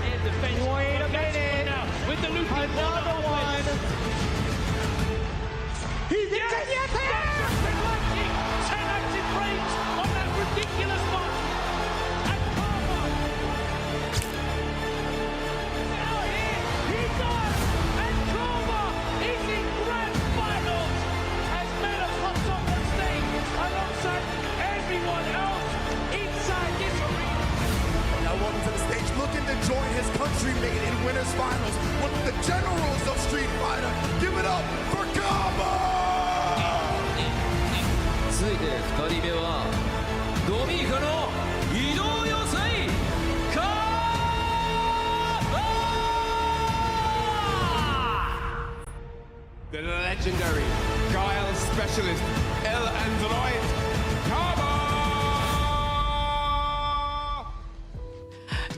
Air defense. Wait a minute. Now, with the looping Another one. He's yes! That's just lightning. 10 active frames on that ridiculous mark. And Cabba. Now here he does. And Cabba is in grand finals as Meta pops up on stage alongside everyone else inside this arena. Now welcome to the stage, looking to join his countrymate in winners finals with the generals of Street Fighter. Give it up for Cabba! 続いて2人目はドミニカの移動要塞カーバ The legendary Guile specialist El Android Cabba!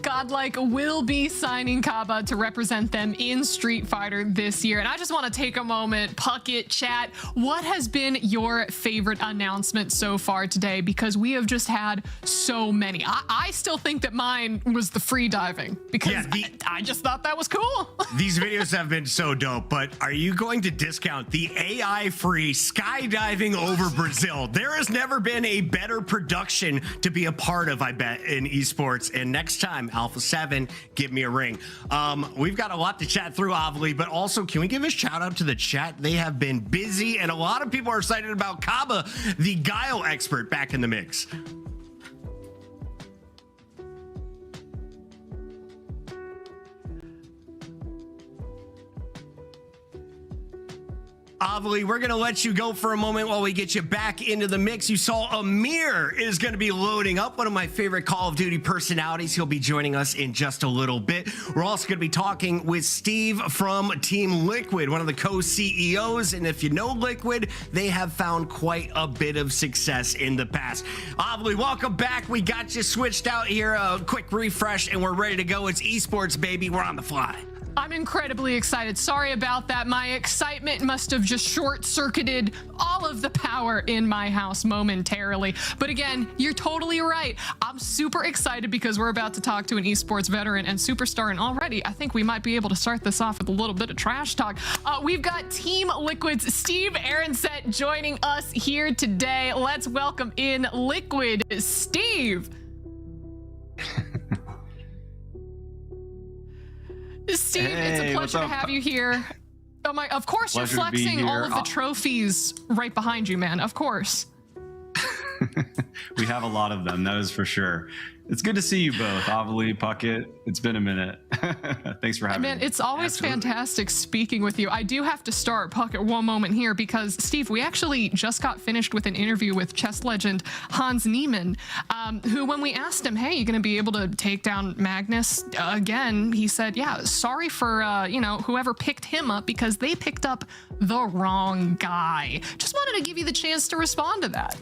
Godlike will be signing Cabba to represent them in Street Fighter this year. And I just want to take a moment, Puckett, chat. What has been your favorite announcement so far today? Because we have just had so many. I still think that mine was the free diving because I just thought that was cool. These videos have been so dope, but are you going to discount the AI-free skydiving over Brazil? There has never been a better production to be a part of, I bet, in esports. And next time, Alpha 7, give me a ring. We've got a lot to chat through, obviously, but also, can we give a shout out to the chat? They have been busy, and a lot of people are excited about Cabba, the Guile expert, back in the mix. Avali, we're going to let you go for a moment while we get you back into the mix. You saw Amir is going to be loading up, one of my favorite Call of Duty personalities. He'll be joining us in just a little bit. We're also going to be talking with Steve from Team Liquid, one of the co-CEOs. And if you know Liquid, they have found quite a bit of success in the past. Avali, welcome back. We got you switched out here. A quick refresh, and we're ready to go. It's esports, baby. We're on the fly. I'm incredibly excited. Sorry about that. My excitement must have just short-circuited all of the power in my house momentarily. But again, you're totally right. I'm super excited because we're about to talk to an esports veteran and superstar, and already I think we might be able to start this off with a little bit of trash talk. We've got Team Liquid's Steve Aronset joining us here today. Let's welcome in Liquid Steve. Steve, hey, it's a pleasure to have you here. Oh my, of course you're flexing all of the trophies right behind you, man. Of course. We have a lot of them, that is for sure. It's good to see you both, Avali, Puckett. It's been a minute. Thanks for having me. Man, it's always fantastic speaking with you. I do have to start, Puckett, one moment here because, Steve, we actually just got finished with an interview with chess legend Hans Niemann, who, when we asked him, hey, you going to be able to take down Magnus again? He said, yeah, sorry for, whoever picked him up because they picked up the wrong guy. Just wanted to give you the chance to respond to that.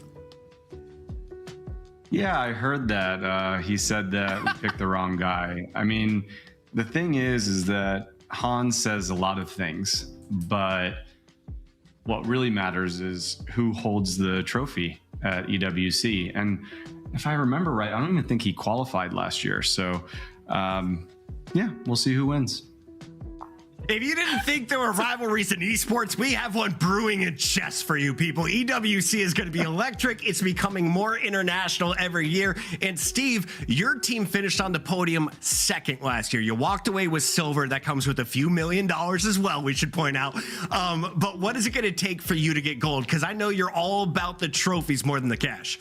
Yeah, I heard that. He said that we picked the wrong guy. I mean, the thing is that Hans says a lot of things, but what really matters is who holds the trophy at EWC. And if I remember right, I don't even think he qualified last year. So, yeah, we'll see who wins. If you didn't think there were rivalries in esports, we have one brewing in chess for you people. EWC is going to be electric. It's becoming more international every year. And Steve, your team finished on the podium second last year. You walked away with silver. That comes with a few $1 million as well, we should point out. But what is it going to take for you to get gold? Because I know you're all about the trophies more than the cash.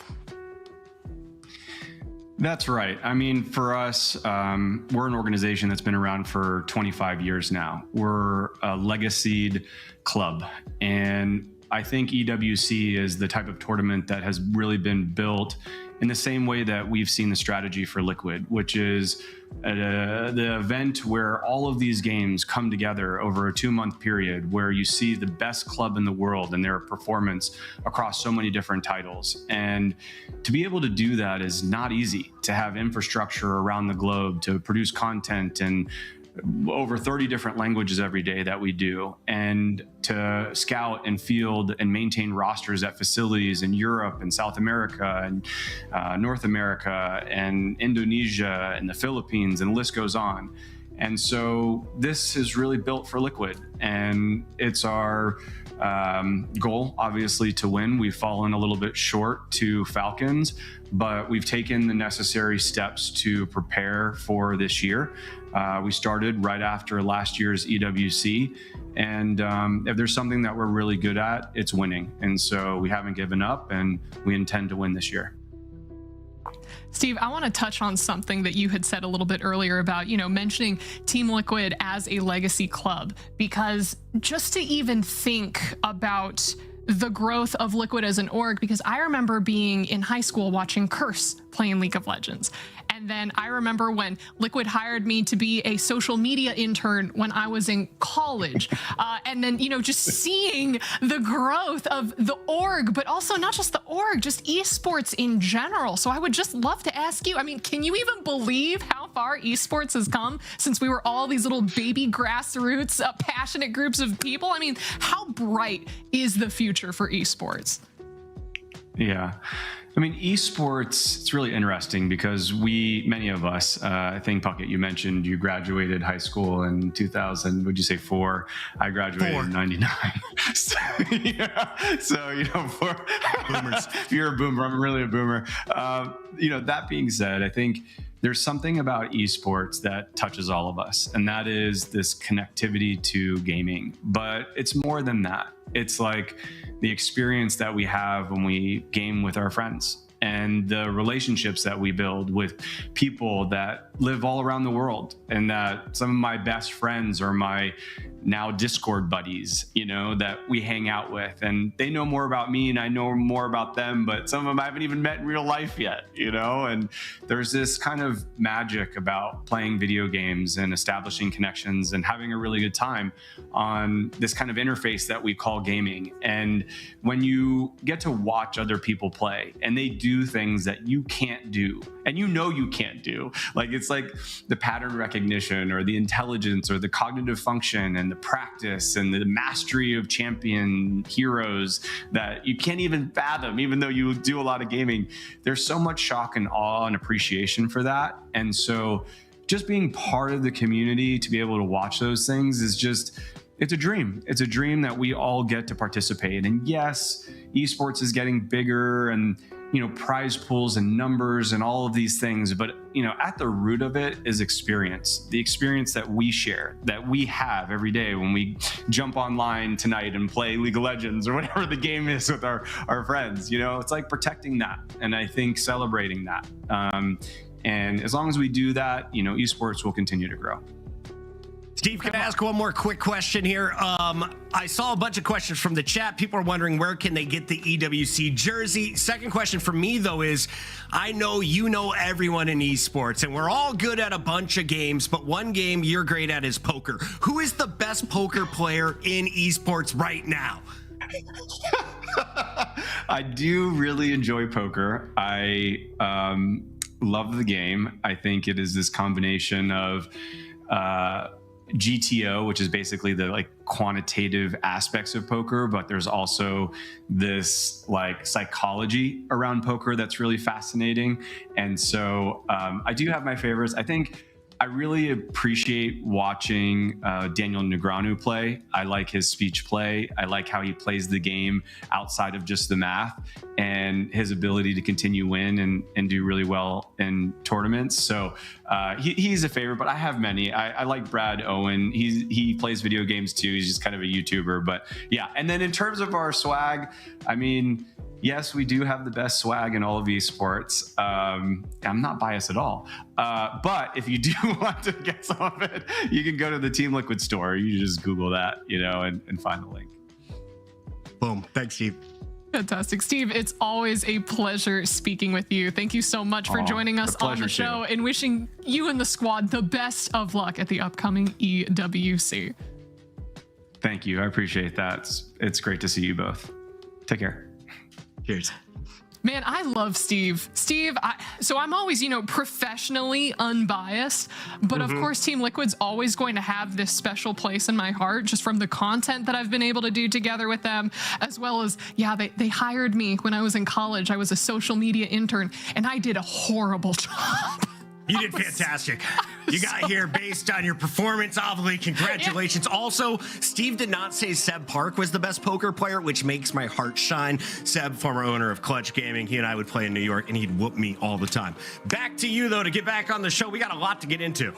That's right. I mean, for us, we're an organization that's been around for 25 years now. We're a legacied club. And I think EWC is the type of tournament that has really been built in the same way that we've seen the strategy for Liquid, which is the event where all of these games come together over a 2-month period, where you see the best club in the world and their performance across so many different titles. And to be able to do that is not easy, to have infrastructure around the globe to produce content and over 30 different languages every day that we do, and to scout and field and maintain rosters at facilities in Europe and South America and North America and Indonesia and the Philippines, and the list goes on. And so this is really built for Liquid, and it's our goal, obviously, to win. We've fallen a little bit short to Falcons, but we've taken the necessary steps to prepare for this year. We started right after last year's EWC, and if there's something that we're really good at, it's winning. And so we haven't given up, and we intend to win this year. Steve, I want to touch on something that you had said a little bit earlier about, mentioning Team Liquid as a legacy club, because just to even think about the growth of Liquid as an org, because I remember being in high school watching Curse playing League of Legends. And then I remember when Liquid hired me to be a social media intern when I was in college. And then, just seeing the growth of the org, but also not just the org, just esports in general. So I would just love to ask you, can you even believe how far esports has come since we were all these little baby grassroots, passionate groups of people? How bright is the future for esports? Yeah. Esports, it's really interesting because many of us, I think, Puckett, you mentioned you graduated high school in 2000, would you say 4? I graduated in 99. So, for boomers. If you're a boomer, I'm really a boomer. That being said, I think there's something about esports that touches all of us, and that is this connectivity to gaming. But it's more than that. It's like the experience that we have when we game with our friends, and the relationships that we build with people that live all around the world, and that some of my best friends are my now Discord buddies, that we hang out with, and they know more about me and I know more about them, but some of them I haven't even met in real life yet, and there's this kind of magic about playing video games and establishing connections and having a really good time on this kind of interface that we call gaming. And when you get to watch other people play and they do things that you can't do, and you can't do, it's like the pattern recognition or the intelligence or the cognitive function and the practice and the mastery of champion heroes that you can't even fathom, even though you do a lot of gaming. There's so much shock and awe and appreciation for that. And so just being part of the community to be able to watch those things is it's a dream. It's a dream that we all get to participate. And yes, esports is getting bigger, and prize pools and numbers and all of these things. But, at the root of it is experience, the experience that we share, that we have every day when we jump online tonight and play League of Legends or whatever the game is with our friends. It's like protecting that, and I think celebrating that. And as long as we do that, esports will continue to grow. Steve, can I ask one more quick question here? I saw a bunch of questions from the chat. People are wondering, where can they get the EWC jersey? Second question for me, though, is I know you know everyone in esports, and we're all good at a bunch of games, but one game you're great at is poker. Who is the best poker player in esports right now? I do really enjoy poker. I love the game. I think it is this combination of GTO, which is basically the quantitative aspects of poker, but there's also this psychology around poker that's really fascinating. And so I do have my favorites. I think I really appreciate watching Daniel Negreanu play. I like his speech play. I like how he plays the game outside of just the math, and his ability to continue win and do really well in tournaments. So he's a favorite, but I have many. I like Brad Owen. He plays video games too. He's just kind of a YouTuber, but yeah. And then in terms of our swag, yes, we do have the best swag in all of esports. I'm not biased at all. But if you do want to get some of it, you can go to the Team Liquid store. You just Google that, and find the link. Boom. Thanks, Steve. Fantastic. Steve, it's always a pleasure speaking with you. Thank you so much for joining us on the show and wishing you and the squad the best of luck at the upcoming EWC. Thank you. I appreciate that. It's great to see you both. Take care. Cheers. Man, I love Steve. Steve, so I'm always, professionally unbiased, but of course Team Liquid's always going to have this special place in my heart just from the content that I've been able to do together with them, as well as, they hired me when I was in college. I was a social media intern, and I did a horrible job. You did fantastic. You got here based on your performance, obviously. Congratulations. Yeah. Also, Steve did not say Seb Park was the best poker player, which makes my heart shine. Seb, former owner of Clutch Gaming, he and I would play in New York, and he'd whoop me all the time. Back to you, though, to get back on the show. We got a lot to get into.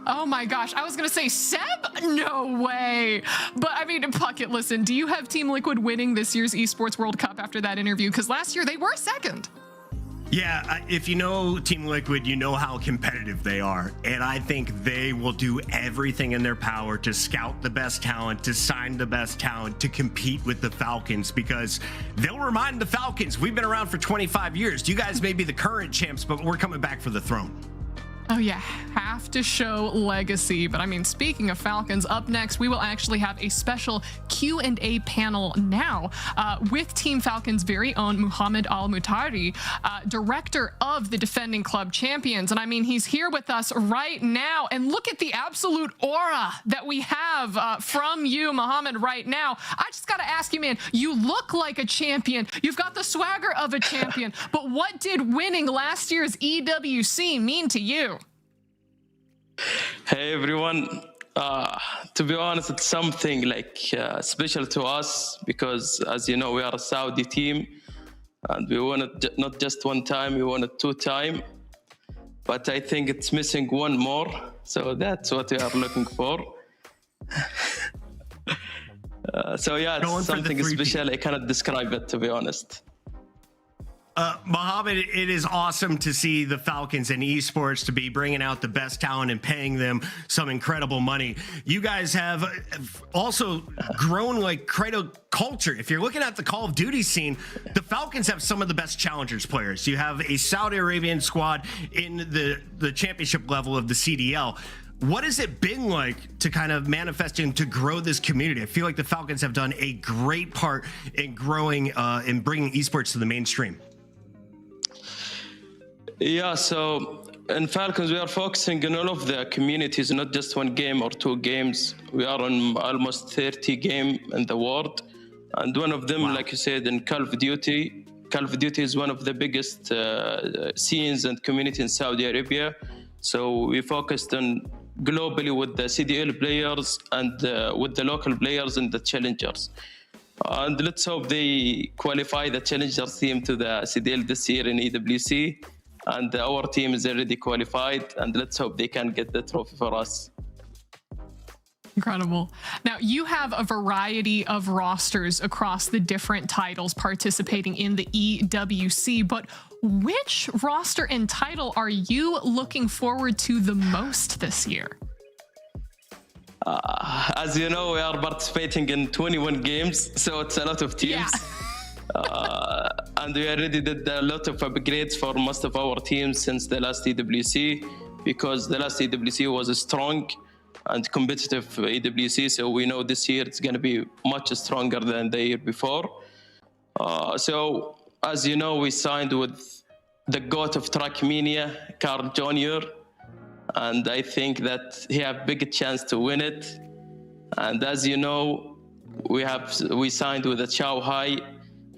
Oh my gosh, I was going to say Seb? No way. But I mean, Puckett, listen, do you have Team Liquid winning this year's Esports World Cup after that interview? Because last year they were second. Yeah, if you know Team Liquid, you know how competitive they are. And I think they will do everything in their power to scout the best talent, to sign the best talent, to compete with the Falcons, because they'll remind the Falcons, we've been around for 25 years. You guys may be the current champs, but we're coming back for the throne. Oh yeah, have to show legacy. But I mean, speaking of Falcons, up next, we will actually have a special Q&A panel now with Team Falcons' very own Muhammad Al-Mutari, director of the defending club champions. And I mean, he's here with us right now. And look at the absolute aura that we have from you, Muhammad, right now. I just got to ask you, man, you look like a champion. You've got the swagger of a champion. But what did winning last year's EWC mean to you? Hey everyone, to be honest, it's something like special to us because, as you know, we are a Saudi team and we won it not just one time, we won it 2 times. But I think it's missing one more, so that's what we are looking for. So yeah, it's something special. I cannot describe it, to be honest. Mohammed, it is awesome to see the Falcons and esports to be bringing out the best talent and paying them some incredible money. You guys have also grown like quite a culture. If you're looking at the Call of Duty scene, the Falcons have some of the best challengers players. You have a Saudi Arabian squad in the championship level of the CDL. What has it been like to kind of manifest and to grow this community? I feel like the Falcons have done a great part in growing and bringing esports to the mainstream. Yeah, so in Falcons, we are focusing on all of the communities, not just one game or 2 games. We are on almost 30 games in the world. And one of them, like you said, in Call of Duty. Call of Duty is one of the biggest scenes and community in Saudi Arabia. So we focused on globally with the CDL players and with the local players and the challengers. And let's hope they qualify the challengers team to the CDL this year in EWC. And our team is already qualified, and let's hope they can get the trophy for us. Incredible. Now, you have a variety of rosters across the different titles participating in the EWC, but which roster and title are you looking forward to the most this year? As you know, we are participating in 21 games, so it's a lot of teams. Yeah. And we already did a lot of upgrades for most of our teams since the last EWC, because the last EWC was a strong and competitive EWC, so we know this year it's going to be much stronger than the year before. So, as you know, we signed with the GOAT of Track Mania, Carl Jr., and I think that he has a big chance to win it. And as you know, we signed with the Chow Hai.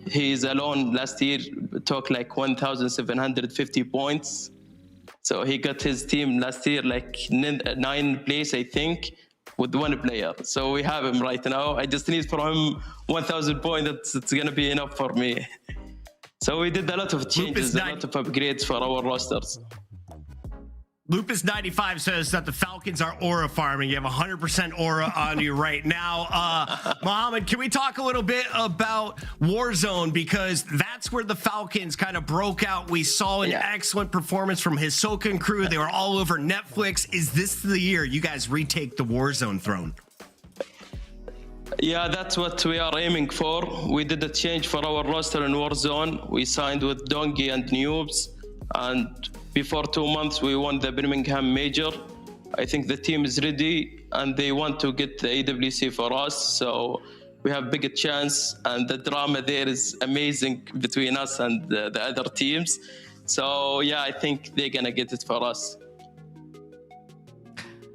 He's alone last year took like 1,750 points. So he got his team last year like 9th place, I think, with 1 player. So we have him right now. I just need from him 1,000 points. It's going to be enough for me. So we did a lot of changes, a lot of upgrades for our rosters. Lupus95 says that the Falcons are aura farming. You have 100% aura on you right now. Mohammed, can we talk a little bit about Warzone? Because that's where the Falcons kind of broke out. We saw an excellent performance from Hisoka and crew. They were all over Netflix. Is this the year you guys retake the Warzone throne? Yeah, that's what we are aiming for. We did a change for our roster in Warzone. We signed with Donkey and Noobs, and before 2 months, we won the Birmingham Major. I think the team is ready, and they want to get the EWC for us. So we have bigger chance, and the drama there is amazing between us and the other teams. So yeah, I think they're gonna get it for us.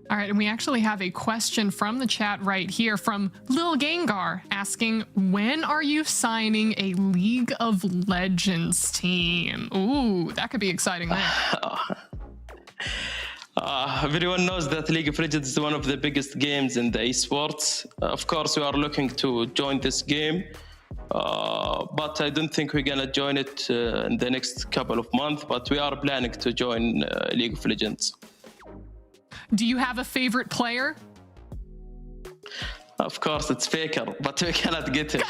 All right, and we actually have a question from the chat right here from Lil Gengar asking, when are you signing a League of Legends team? Ooh, that could be exciting there. Everyone knows that League of Legends is one of the biggest games in the esports. Of course, we are looking to join this game, but I don't think we're gonna join it in the next couple of months, but we are planning to join League of Legends. Do you have a favorite player? Of course, it's Faker, but we cannot get him.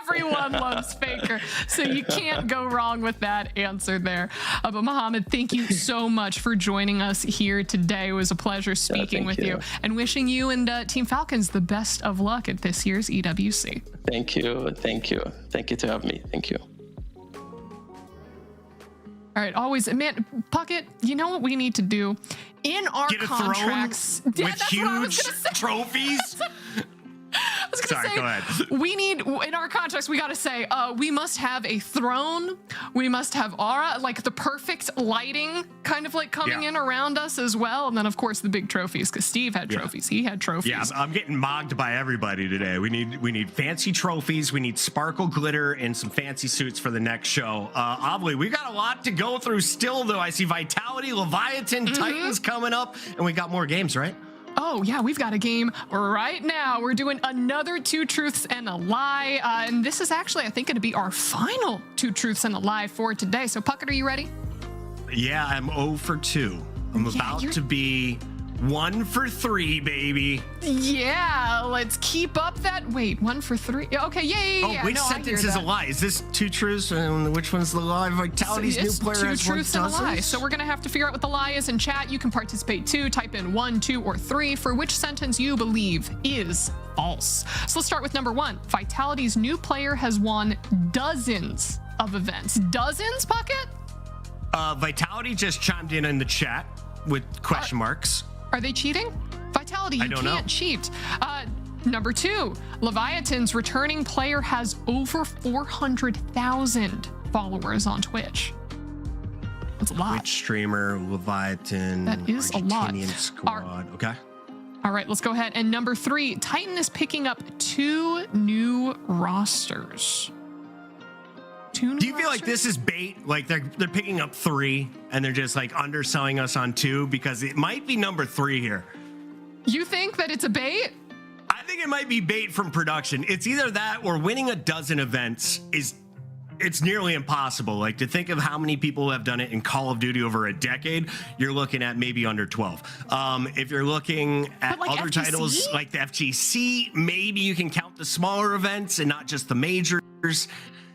Everyone loves Faker, so you can't go wrong with that answer there. But Mohammed, thank you so much for joining us here today. It was a pleasure speaking with you, and wishing you and Team Falcons the best of luck at this year's EWC. Thank you. Thank you. Thank you to have me. Thank you. All right, always, man, Puckett, you know what we need to do? In our contracts, with huge trophies? I was gonna Sorry, say, go ahead. We need, in our contracts, we gotta say, we must have a throne, we must have aura, like the perfect lighting kind of like coming in around us as well. And then of course the big trophies, because Steve had trophies, he had trophies. Yeah, I'm getting mogged by everybody today. We need fancy trophies, we need sparkle glitter and some fancy suits for the next show. Obviously, we got a lot to go through still though. I see Vitality, Leviathan, Titans coming up, and we got more games, right? Oh, yeah, we've got a game right now. We're doing another 2 Truths and a Lie. And this is actually, I think, going to be our final 2 Truths and a Lie for today. So, Puckett, are you ready? Yeah, I'm 0 for 2. I'm about to be 1 for 3, baby. Yeah, let's keep up that. Wait, 1 for 3? Okay, yeah. Oh, which sentence is a lie? Is this 2 truths and which one's the lie? Vitality's new player has 2 truths and a lie. So we're going to have to figure out what the lie is in chat. You can participate too. Type in 1, 2, or 3 for which sentence you believe is false. So let's start with number 1. Vitality's new player has won dozens of events. Dozens, Puckett? Vitality just chimed in the chat with question marks. Are they cheating? Vitality, you can't cheat. Number 2, Leviathan's returning player has over 400,000 followers on Twitch. That's a lot. Twitch streamer, Leviathan. That is a lot. Squad. Okay. All right, let's go ahead. And number 3, Titan is picking up 2 new rosters. Do you feel like this is bait? Like they're picking up 3 and they're just like underselling us on 2 because it might be number 3 here. You think that it's a bait? I think it might be bait from production. It's either that or winning a dozen events it's nearly impossible. Like to think of how many people have done it in Call of Duty over a decade, you're looking at maybe under 12. If you're looking at like other titles like the FGC, maybe you can count the smaller events and not just the majors.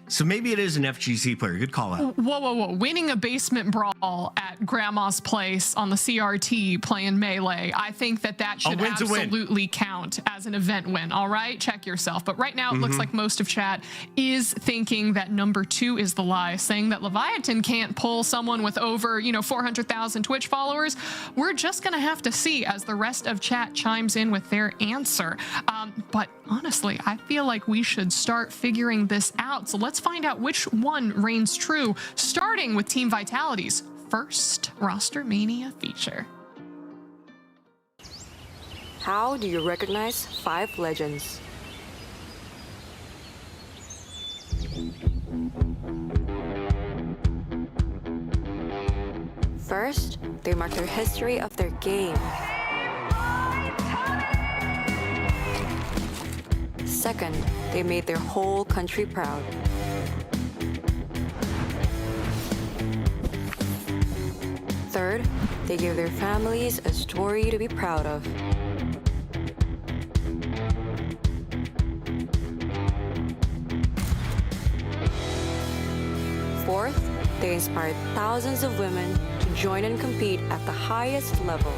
So maybe it is an FGC player. Good call out. Whoa. Winning a basement brawl at Grandma's place on the CRT playing Melee. I think that should absolutely count as an event win. All right, check yourself. But right now it looks like most of chat is thinking that number 2 is the lie, saying that Leviathan can't pull someone with over, 400,000 Twitch followers. We're just going to have to see as the rest of chat chimes in with their answer. But honestly, I feel like we should start figuring this out. So let's find out which one reigns true, starting with Team Vitality's first RosterMania feature. How do you recognize 5 legends? First, they mark their history of their game. Second, they made their whole country proud. Third, they give their families a story to be proud of. Fourth, they inspire thousands of women to join and compete at the highest level.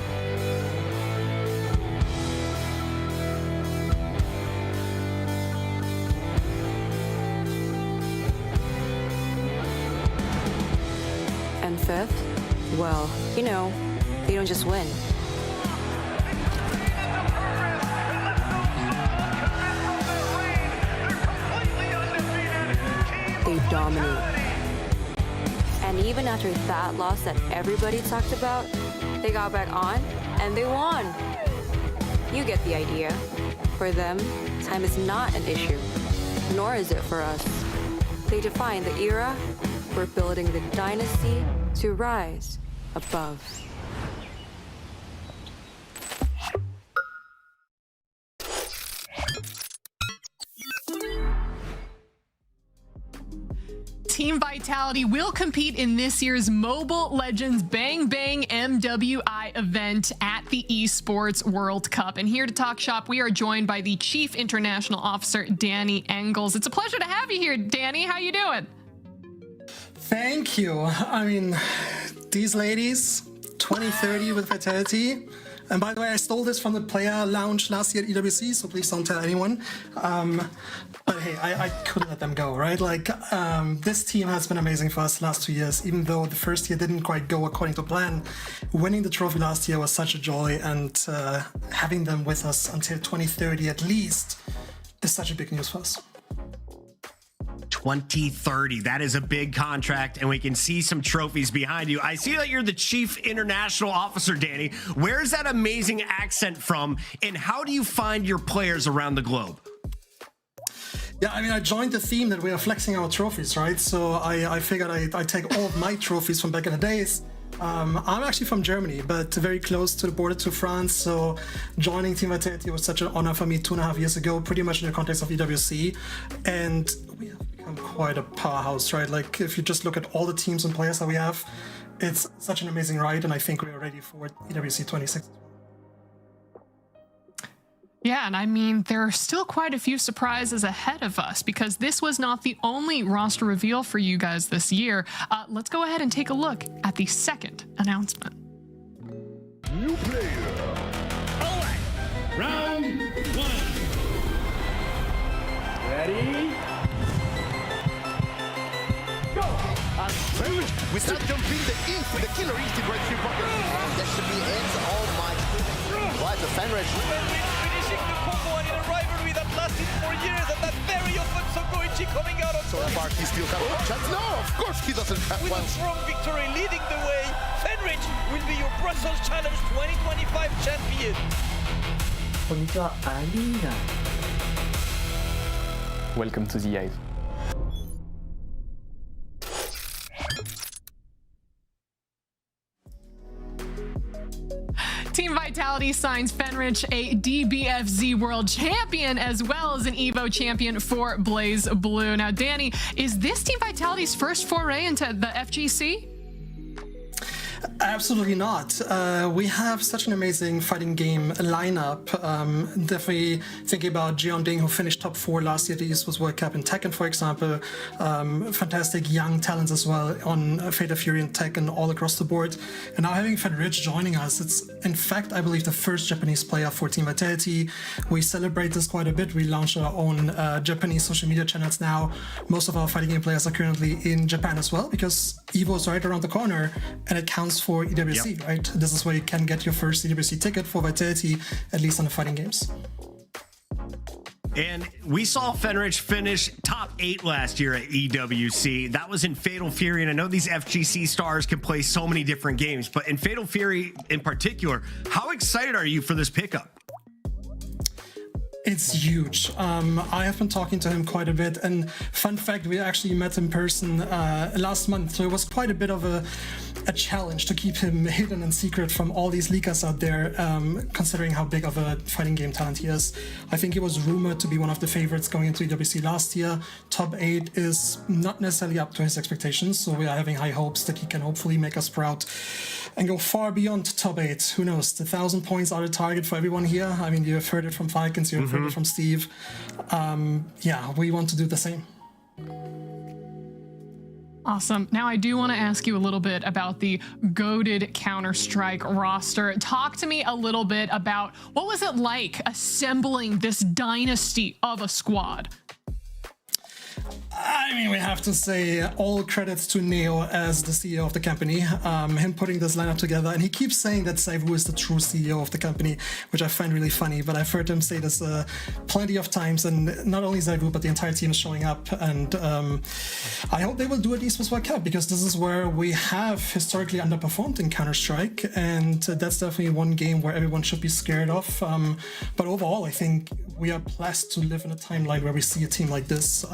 And fifth, well, you know, they don't just win. They dominate. And even after that loss that everybody talked about, they got back on and they won. You get the idea. For them, time is not an issue, nor is it for us. They define the era. We're building the dynasty to rise above. Team Vitality will compete in this year's Mobile Legends Bang Bang MWI event at the Esports World Cup. And here to talk shop, we are joined by the Chief International Officer, Danny Engels. It's a pleasure to have you here, Danny. How you doing? Thank you. I mean, these ladies, 2030 with Vitality. And by the way, I stole this from the player lounge last year at EWC, so please don't tell anyone. But hey, I couldn't let them go, right? Like, this team has been amazing for us the last 2 years, even though the first year didn't quite go according to plan. Winning the trophy last year was such a joy, and having them with us until 2030 at least is such a big news for us. 2030. That is a big contract, and we can see some trophies behind you. I see that you're the Chief International Officer, Danny. Where's that amazing accent from, and how do you find your players around the globe? Yeah, I mean, I joined the theme that we are flexing our trophies, right? So I figured I'd take all of my trophies from back in the days. I'm actually from Germany, but very close to the border to France. So joining Team Vitality was such an honor for me 2.5 years ago, pretty much in the context of EWC. And we have become quite a powerhouse, right? Like, if you just look at all the teams and players that we have, it's such an amazing ride. And I think we are ready for EWC 26. Yeah, and I mean, there are still quite a few surprises ahead of us because this was not the only roster reveal for you guys this year. Let's go ahead and take a look at the second announcement. New player. All right. Round one. Ready? Go. Without jumping the instant, the killer instinct right here. That should be it. Oh my goodness. Right, the Fenrich. Finishing the combo and in a rivalry that lasted for years, and that very often Sokoichi coming out on So far, he still has a chance. No, of course he doesn't have with one. a strong victory leading the way. Fenrich will be your Brussels Challenge 2025 champion. こんにちは、アリーナ。Welcome to the Hive. Team Vitality signs Fenrich, a DBFZ World Champion, as well as an EVO Champion for Blaze Blue. Now, Danny, is this Team Vitality's first foray into the FGC? Absolutely not. We have such an amazing fighting game lineup. Definitely thinking about Jeon Ding, who finished top 4 last year at the Esports World Cup in Tekken, for example. Fantastic young talents as well on Fate of Fury and Tekken all across the board. And now having Fenrich joining us, it's in fact, I believe, the first Japanese player for Team Vitality. We celebrate this quite a bit. We launched our own Japanese social media channels now. Most of our fighting game players are currently in Japan as well, because EVO is right around the corner and it counts for EWC, right? This is where you can get your first EWC ticket for Vitality, at least on the fighting games. And we saw Fenrich finish top 8 last year at EWC. That was in Fatal Fury, and I know these FGC stars can play so many different games, but in Fatal Fury in particular, how excited are you for this pickup? It's huge. I have been talking to him quite a bit, and fun fact, we actually met in person last month, so it was quite a bit of a a challenge to keep him hidden and secret from all these leakers out there, considering how big of a fighting game talent he is. I think he was rumored to be one of the favorites going into EWC last year. Top 8 is not necessarily up to his expectations, so we are having high hopes that he can hopefully make us proud and go far beyond top 8. Who knows? The 1,000 points are the target for everyone here. I mean, you have heard it from Falcons, you have heard it from Steve. Yeah, we want to do the same. Awesome. Now I do want to ask you a little bit about the goated Counter-Strike roster. Talk to me a little bit about what was it like assembling this dynasty of a squad? I mean, we have to say all credits to Neo as the CEO of the company, him putting this lineup together. And he keeps saying that Zaivu is the true CEO of the company, which I find really funny. But I've heard him say this plenty of times. And not only Zaivu, but the entire team is showing up. And I hope they will do at Esports World Cup, because this is where we have historically underperformed in Counter-Strike. And that's definitely one game where everyone should be scared of. But overall, I think we are blessed to live in a timeline where we see a team like this.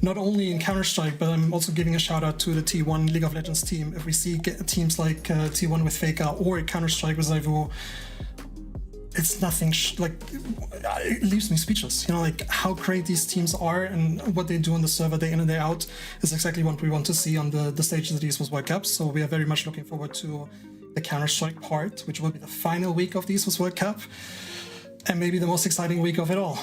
Not only in Counter-Strike, but I'm also giving a shout out to the T1 League of Legends team. If we see teams like T1 with Faker or Counter-Strike with Zaivu, it's nothing it leaves me speechless. You know, like how great these teams are and what they do on the server day in and day out is exactly what we want to see on the stage of the Esports World Cup. So we are very much looking forward to the Counter-Strike part, which will be the final week of the Esports World Cup and maybe the most exciting week of it all.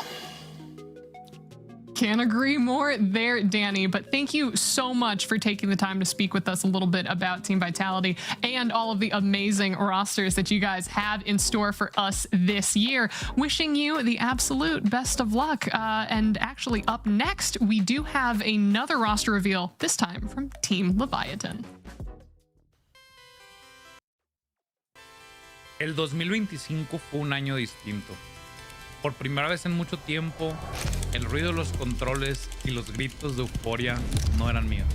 Can't agree more there, Danny, but thank you so much for taking the time to speak with us a little bit about Team Vitality and all of the amazing rosters that you guys have in store for us this year. Wishing you the absolute best of luck. And actually up next, we do have another roster reveal, this time from Team Leviathan. El 2025 fue un año distinto. Por primera vez en mucho tiempo, el ruido de los controles y los gritos de euforia no eran míos.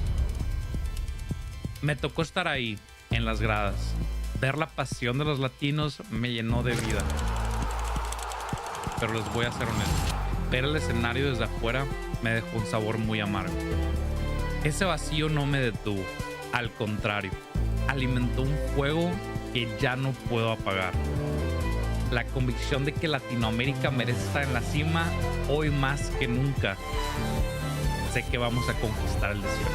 Me tocó estar ahí, en las gradas. Ver la pasión de los latinos me llenó de vida. Pero les voy a ser honesto, ver el escenario desde afuera me dejó un sabor muy amargo. Ese vacío no me detuvo, al contrario, alimentó un fuego que ya no puedo apagar. La convicción de que Latinoamérica merece estar en la cima hoy más que nunca. Sé que vamos a conquistar el desierto.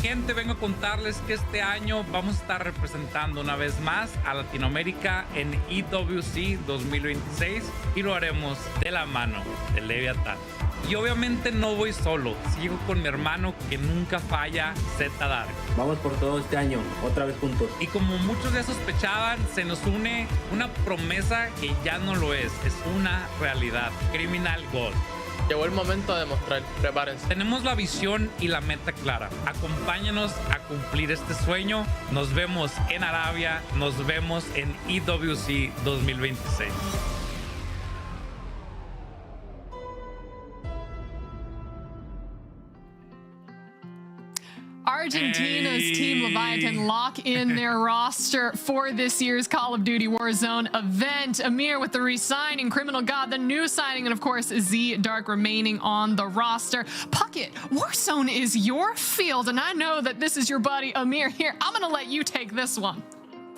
Gente, vengo a contarles que este año vamos a estar representando una vez más a Latinoamérica en EWC 2026 y lo haremos de la mano de Leviathan. Y obviamente no voy solo, sigo con mi hermano que nunca falla, Z Dark. Vamos por todo este año, otra vez juntos. Y como muchos ya sospechaban, se nos une una promesa que ya no lo es una realidad. Criminal Gold. Llegó el momento de demostrar, prepárense. Tenemos la visión y la meta clara. Acompáñanos a cumplir este sueño. Nos vemos en Arabia, nos vemos en EWC 2026. Argentina's Team Leviathan lock in their roster for this year's Call of Duty Warzone event. Amir with the re-signing, Criminal God, the new signing, and of course Z Dark remaining on the roster. Puckett, Warzone is your field, and I know that this is your buddy Amir here. I'm gonna let you take this one.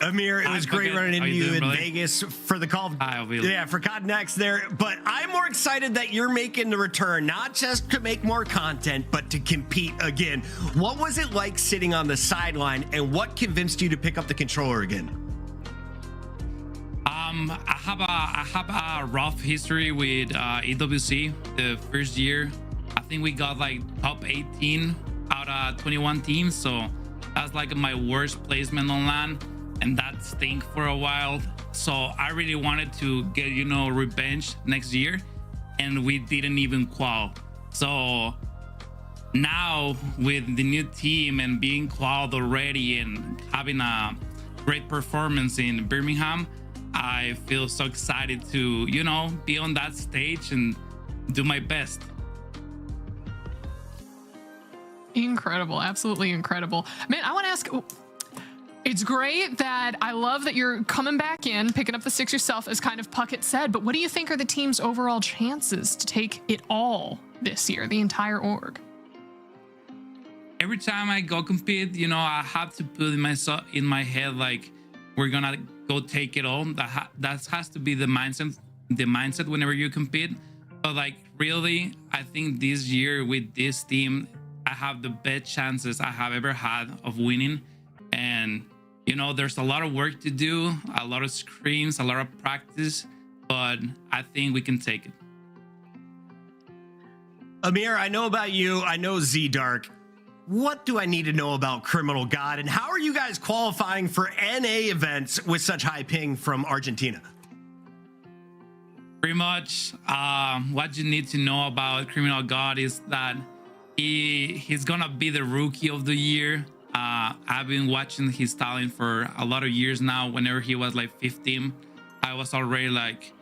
Amir, it was great running into you in Vegas for the Call of for COD Next there. But I'm more excited that you're making the return, not just to make more content, but to compete again. What was it like sitting on the sideline, and what convinced you to pick up the controller again? I have a rough history with EWC. The first year, I think we got like top 18 out of 21 teams, so that's like my worst placement on LAN. And that stink for a while. So I really wanted to get, revenge next year. And we didn't even qual. So now with the new team and being qualified already and having a great performance in Birmingham, I feel so excited to, be on that stage and do my best. Incredible. Absolutely incredible. Man, I want to ask... It's great that I love that you're coming back in, picking up the 6 yourself, as kind of Puckett said, but what do you think are the team's overall chances to take it all this year, the entire org? every time I go compete, you know, I have to put in my head like we're gonna go take it all. That has to be the mindset whenever you compete. But like really, I think this year with this team, I have the best chances I have ever had of winning. And you know, there's a lot of work to do, a lot of screams, a lot of practice, but I think we can take it. Amir, I know about you. I know Z-Dark. What do I need to know about Criminal God, and how are you guys qualifying for NA events with such high ping from Argentina? Pretty much what you need to know about Criminal God is that he's gonna be the rookie of the year. I've been watching his talent for a lot of years now. Whenever he was like 15, I was already like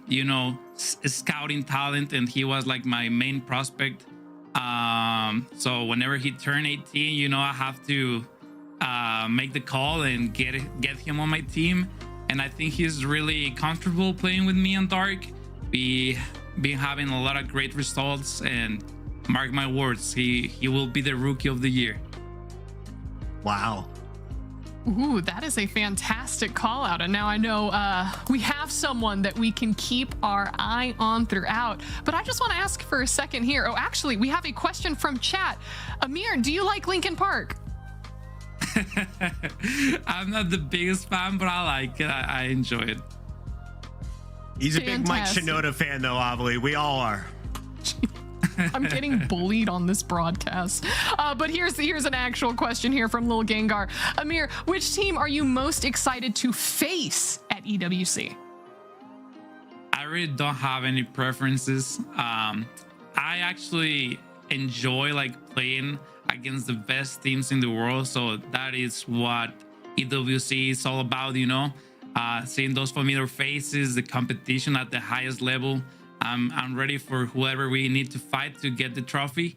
you know, scouting talent, and he was like my main prospect. So whenever he turned 18, you know, I have to make the call and get him on my team. And I think he's really comfortable playing with me on Dark. We been having a lot of great results, and mark my words, he will be the rookie of the year. Wow. Ooh, that is a fantastic call out. And now I know we have someone that we can keep our eye on throughout. But I just want to ask for a second here. Oh, actually, we have a question from chat. Amir, do you like Linkin Park? I'm not the biggest fan, but I like it. I enjoy it. He's a big Mike Shinoda fan, though, Avali. We all are. I'm getting bullied on this broadcast. But here's an actual question here from Lil Gengar. Amir, which team are you most excited to face at EWC? I really don't have any preferences. I actually enjoy like playing against the best teams in the world. So that is what EWC is all about, you know, seeing those familiar faces, the competition at the highest level. I'm ready for whoever we need to fight to get the trophy.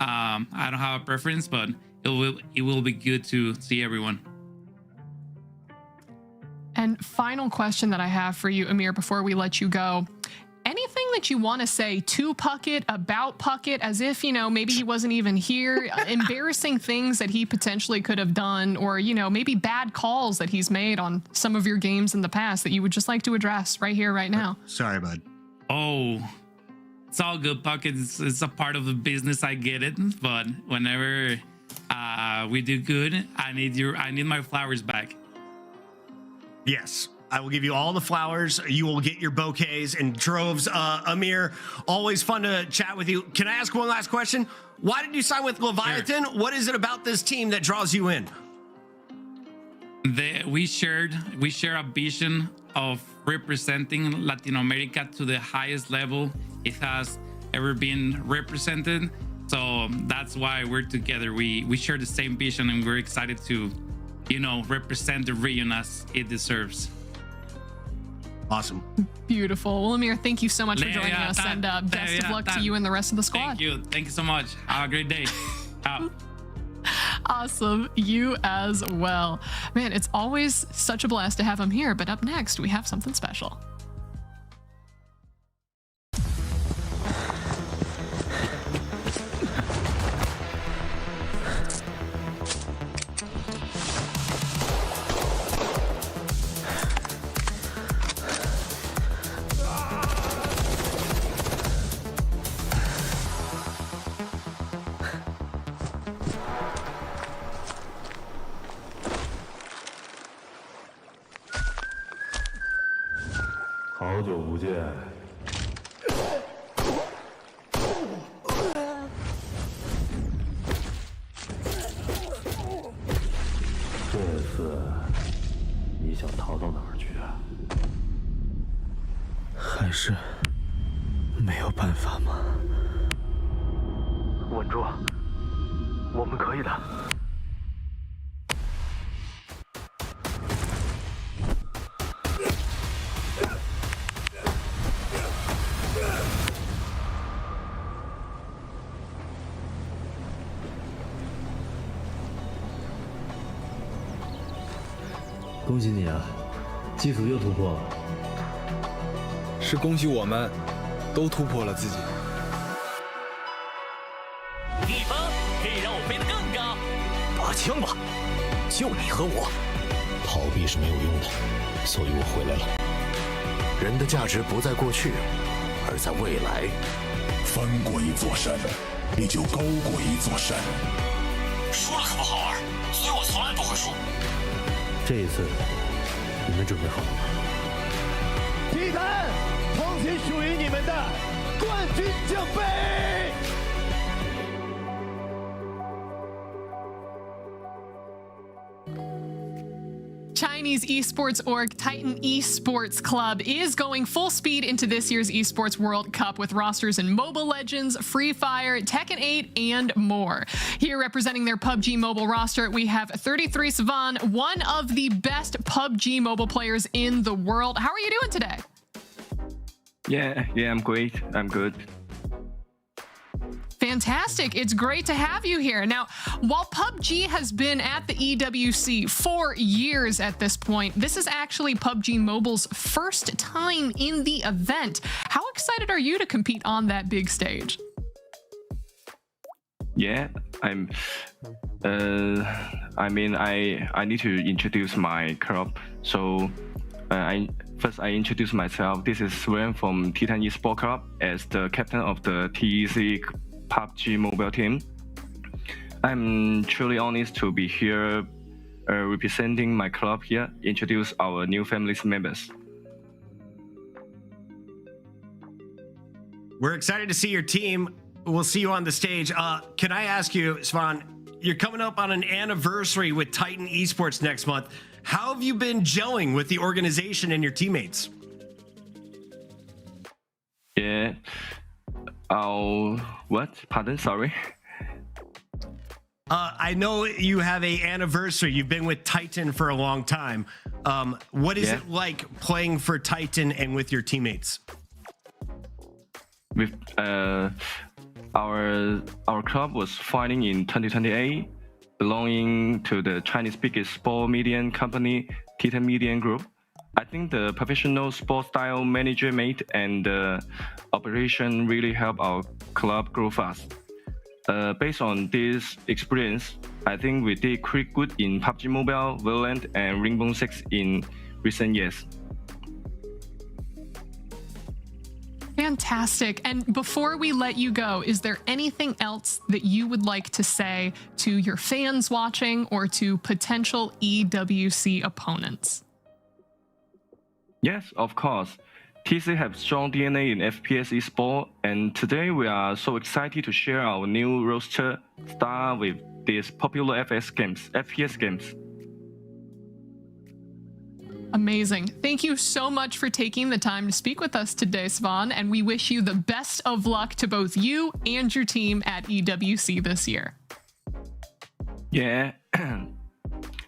I don't have a preference, but it will be good to see everyone. And final question that I have for you, Amir, before we let you go. Anything that you want to say to Puckett, about Puckett, as if, you know, maybe he wasn't even here, embarrassing things that he potentially could have done, or, you know, maybe bad calls that he's made on some of your games in the past that you would just like to address right here, right now? Sorry, bud. Oh, it's all good, Puckett. It's a part of the business. I get it. But whenever we do good, I need my flowers back. Yes. I will give you all the flowers. You will get your bouquets in droves. Amir, always fun to chat with you. Can I ask one last question? Why did you sign with Leviathan? Sure. What is it about this team that draws you in? We share a vision of representing Latin America to the highest level it has ever been represented. So that's why we're together. We share the same vision, and we're excited to, you know, represent the region as it deserves. Awesome. Beautiful. Well, Amir, thank you so much for joining us, and best of luck to you and the rest of the squad. Thank you so much. Have a great day. Ciao. Awesome. You as well. Man, it's always such a blast to have him here, but up next we have something special.恭喜你啊，技术又突破了。是恭喜我们，都突破了自己。一方可以让我飞枪吧，就你和我。逃避是没有用的，所以我回来了。人的价值不在过去，而在未来。翻过一座山，你就高过一座山。输了可不好玩，所以我从来不会输。这一次，你们准备好了吗？体坛，捧起属于你们的冠军奖杯！ Chinese esports org Titan Esports Club is going full speed into this year's Esports World Cup with rosters in Mobile Legends, Free Fire, Tekken 8, and more. Here representing their PUBG Mobile roster, we have 33 Svan, one of the best PUBG Mobile players in the world. How are you doing today? Yeah, I'm great. I'm good. Fantastic. It's great to have you here. Now, while PUBG has been at the EWC for years at this point, this is actually PUBG Mobile's first time in the event. How excited are you to compete on that big stage? Yeah, I'm. I need to introduce my club. So, I introduce myself. This is Sven from Titan Esports Club as the captain of the TEC PUBG Mobile team. I'm truly honored to be here representing my club here, introduce our new family members. We're excited to see your team. We'll see you on the stage. Can I ask you, Svan, you're coming up on an anniversary with Titan Esports next month. How have you been gelling with the organization and your teammates? Yeah. What? Pardon? Sorry. I know you have a anniversary. You've been with Titan for a long time. What is it like playing for Titan and with your teammates? With our club was founding in 2028, belonging to the Chinese biggest sport media company, Titan Media Group. I think the professional sport style management and operation really help our club grow fast. Based on this experience, I think we did quite good in PUBG Mobile, Valorant, and Rainbow Six in recent years. Fantastic. And before we let you go, is there anything else that you would like to say to your fans watching or to potential EWC opponents? Yes, of course. TC have strong DNA in FPS eSport, and today we are so excited to share our new roster star with these popular FPS games. Amazing. Thank you so much for taking the time to speak with us today, Svan, and we wish you the best of luck to both you and your team at EWC this year. Yeah.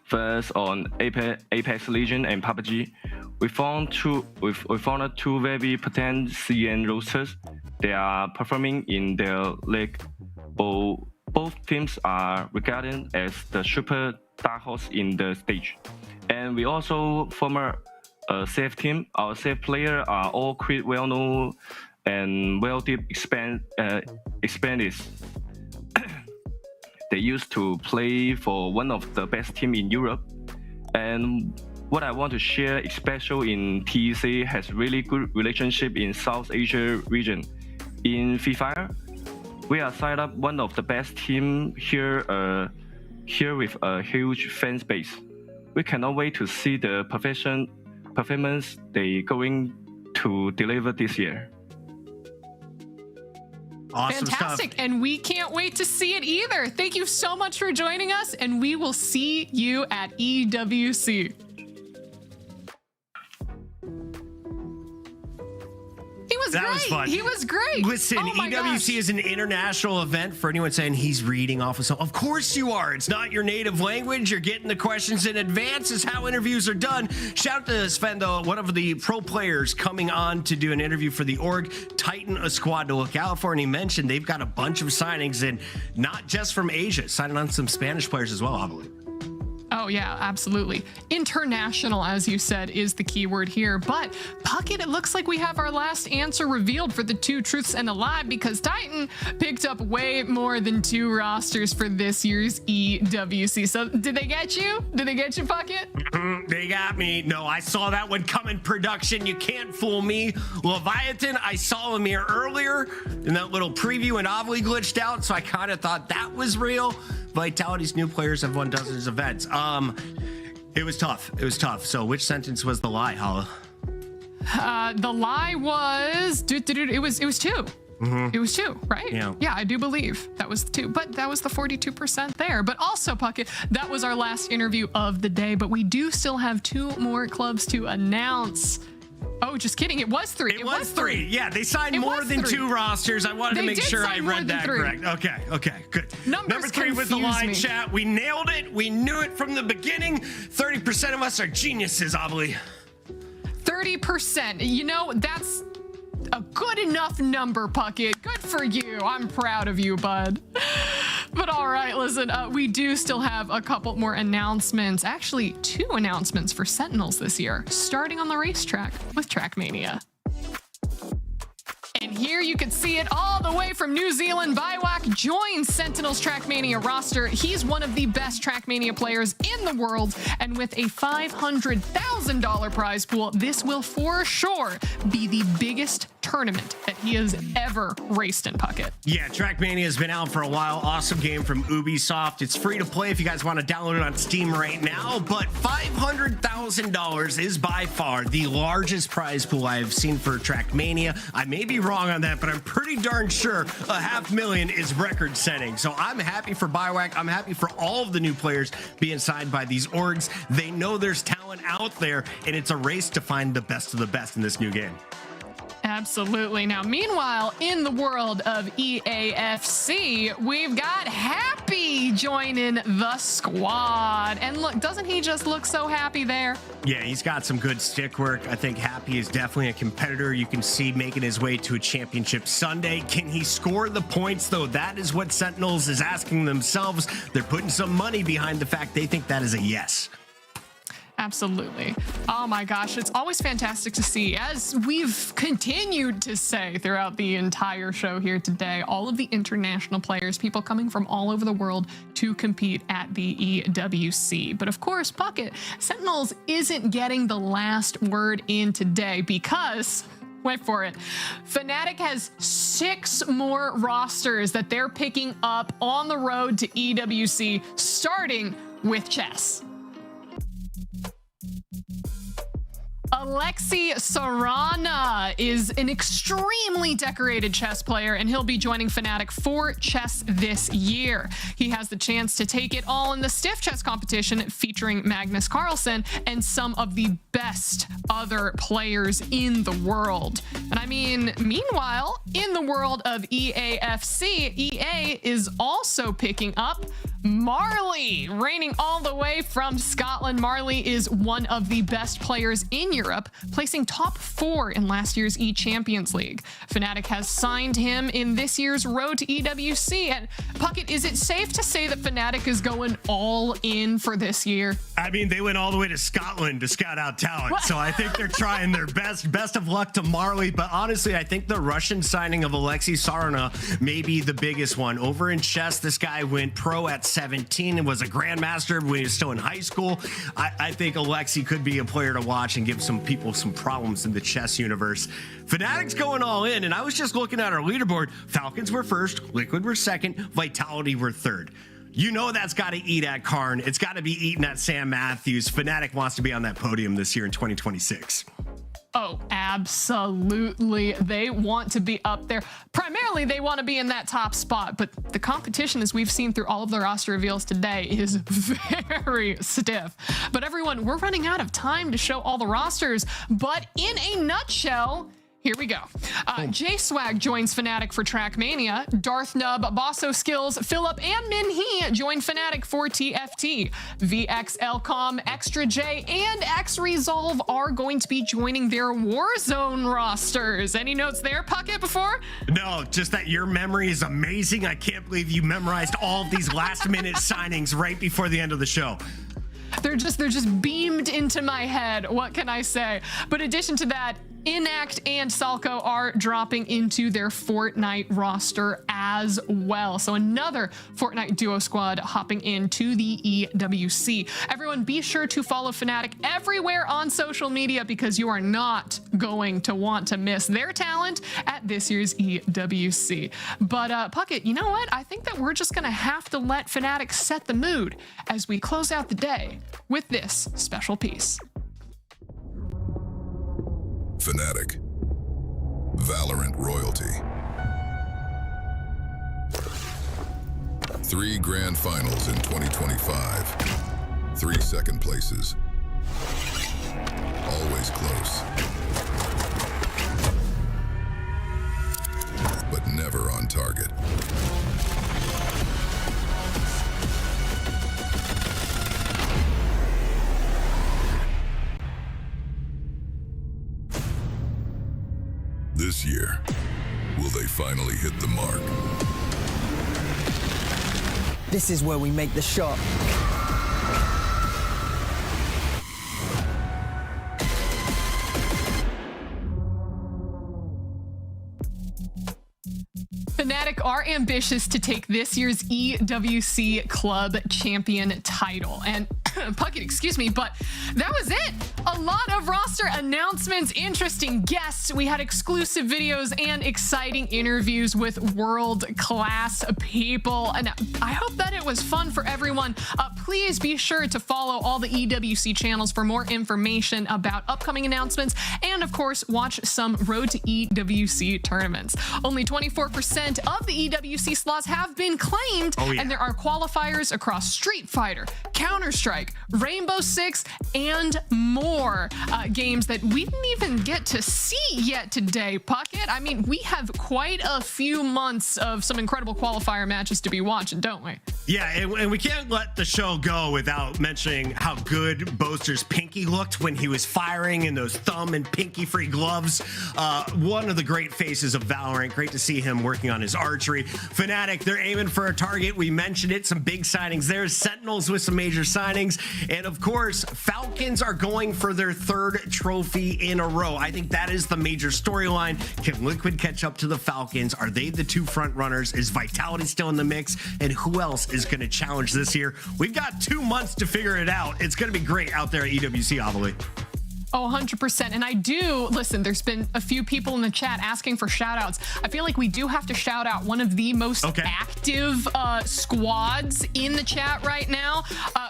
First on Apex Legends and PUBG, we found two very potent CN rosters. They are performing in their league. Both teams are regarded as the super dark horse in the stage. And we also form a safe team. Our safe players are all quite well known and well deep expanded. They used to play for one of the best teams in Europe. And what I want to share, especially in TEC, has really good relationship in South Asia region. In Free Fire, we are signed up one of the best team here with a huge fan base. We cannot wait to see the performance they going to deliver this year. Awesome Fantastic. stuff. And we can't wait to see it either. Thank you so much for joining us, and we will see you at EWC. Was fun. He was great. Listen, EWC is an international event. For anyone saying he's reading off of something, of course you are. It's not your native language. You're getting the questions in advance. Is how interviews are done. Shout out to Sven, though, one of the pro players coming on to do an interview for the org. Titan, a squad to look out for. And he mentioned they've got a bunch of signings, and not just from Asia, signing on some Spanish players as well, I believe. Oh, yeah, absolutely. International, as you said, is the key word here. But, Puckett, it looks like we have our last answer revealed for the 2 truths and a lie, because Titan picked up way more than 2 rosters for this year's EWC. So, did they get you? Did they get you, Puckett? They got me. No, I saw that one come in production. You can't fool me. Leviathan, I saw him here earlier in that little preview, and Ovly glitched out, so I kind of thought that was real. Vitality's new players have won dozens of events. It was tough. It was tough. So which sentence was the lie, Hala? The lie was it was 2. Mm-hmm. It was 2, right? Yeah, I do believe that was 2, but that was the 42% there. But also, Puckett, that was our last interview of the day, but we do still have 2 more clubs to announce. Oh, just kidding. It was 3. It was 3. Yeah, they signed more than 2 rosters. I wanted to make sure I read that correct. Okay, good. Number 3 was the line, chat. We nailed it. We knew it from the beginning. 30% of us are geniuses, Ovly. 30%. You know, that's a good enough number, Puckett. Good for you. I'm proud of you, bud. But all right, listen, we do still have a couple more announcements. Actually, 2 announcements for Sentinels this year, starting on the racetrack with Trackmania. And here you can see it all the way from New Zealand. Biwak joins Sentinel's Trackmania roster. He's one of the best Trackmania players in the world. And with a $500,000 prize pool, this will for sure be the biggest tournament that he has ever raced in, Puckett. Yeah, Trackmania has been out for a while. Awesome game from Ubisoft. It's free to play if you guys want to download it on Steam right now. But $500,000 is by far the largest prize pool I have seen for Trackmania. I may be wrong on that, but I'm pretty darn sure $500,000 is record setting. So I'm happy for Biowak. I'm happy for all of the new players being signed by these orgs. They know there's talent out there, and it's a race to find the best of the best in this new game. Absolutely. Now, meanwhile, in the world of EAFC, we've got Happy joining the squad. And look, doesn't he just look so happy there? Yeah, he's got some good stick work. I think Happy is definitely a competitor. You can see making his way to a championship Sunday. Can he score the points, though? That is what Sentinels is asking themselves. They're putting some money behind the fact they think that is a yes. Absolutely. Oh my gosh, it's always fantastic to see, as we've continued to say throughout the entire show here today, all of the international players, people coming from all over the world to compete at the EWC. But of course, Puckett, Sentinels isn't getting the last word in today because, wait for it, Fnatic has 6 more rosters that they're picking up on the road to EWC, starting with chess. Alexi Sarana is an extremely decorated chess player, and he'll be joining Fnatic for chess this year. He has the chance to take it all in the stiff chess competition featuring Magnus Carlsen and some of the best other players in the world. And I mean, meanwhile, in the world of EAFC, EA is also picking up Marley, reigning all the way from Scotland. Marley is one of the best players in Europe, placing top 4 in last year's E-Champions League. Fnatic has signed him in this year's Road to EWC. And Puckett, is it safe to say that Fnatic is going all in for this year? I mean, they went all the way to Scotland to scout out talent, so I think they're trying their best. Best of luck to Marley, but honestly, I think the Russian signing of Alexei Sarna may be the biggest one. Over in chess, this guy went pro at 17 and was a grandmaster when he was still in high school. I think Alexei could be a player to watch and give some people some problems in the chess universe. Fnatic's going all in, and I was just looking at our leaderboard. Falcons were first, Liquid were second, Vitality were third. You know that's got to eat at Karn. It's got to be eating at Sam Matthews. Fnatic wants to be on that podium this year in 2026. Oh, absolutely. They want to be up there. Primarily, they want to be in that top spot, but the competition, as we've seen through all of the roster reveals today, is very stiff. But everyone, we're running out of time to show all the rosters, but in a nutshell, here we go. J-Swag joins Fnatic for Trackmania. Darth Nub, Bosso Skills, Philip, and Minhee join Fnatic for TFT. VX, Elcom, Extra J, and X Resolve are going to be joining their Warzone rosters. Any notes there, Puckett, before? No, just that your memory is amazing. I can't believe you memorized all of these last-minute signings right before the end of the show. they're just beamed into my head. What can I say? But in addition to that, Inact and Salco are dropping into their Fortnite roster as well. So another Fortnite duo squad hopping into the EWC. Everyone be sure to follow Fnatic everywhere on social media because you are not going to want to miss their talent at this year's EWC. But Puckett, you know what? I think that we're just going to have to let Fnatic set the mood as we close out the day with this special piece. Fnatic, Valorant royalty. 3 grand finals in 2025. 3 second places. Always close. But never on target. This year, will they finally hit the mark? This is where we make the shot. Fnatic are ambitious to take this year's EWC Club Champion title. And Puckett, excuse me, but that was it. A lot of roster announcements, interesting guests. We had exclusive videos and exciting interviews with world-class people. And I hope that it was fun for everyone. Please be sure to follow all the EWC channels for more information about upcoming announcements. And of course, watch some Road to EWC tournaments. Only 24% of the EWC slots have been claimed. Oh, yeah. And there are qualifiers across Street Fighter, Counter-Strike, Rainbow Six, and more games that we didn't even get to see yet today, Puckett. I mean, we have quite a few months of some incredible qualifier matches to be watching, don't we? Yeah, and we can't let the show go without mentioning how good Boaster's pinky looked when he was firing in those thumb and pinky-free gloves. One of the great faces of Valorant. Great to see him working on his archery. Fnatic, they're aiming for a target. We mentioned it, some big signings there. Sentinels with some major signings. And of course, Falcons are going for their 3rd trophy in a row. I think that is the major storyline. Can Liquid catch up to the Falcons? Are they the 2 front runners? Is Vitality still in the mix? And who else is going to challenge this year? We've got 2 months to figure it out. It's going to be great out there at EWC, Amelie. Oh, 100%. And I do, listen, there's been a few people in the chat asking for shout outs. I feel like we do have to shout out one of the most active squads in the chat right now,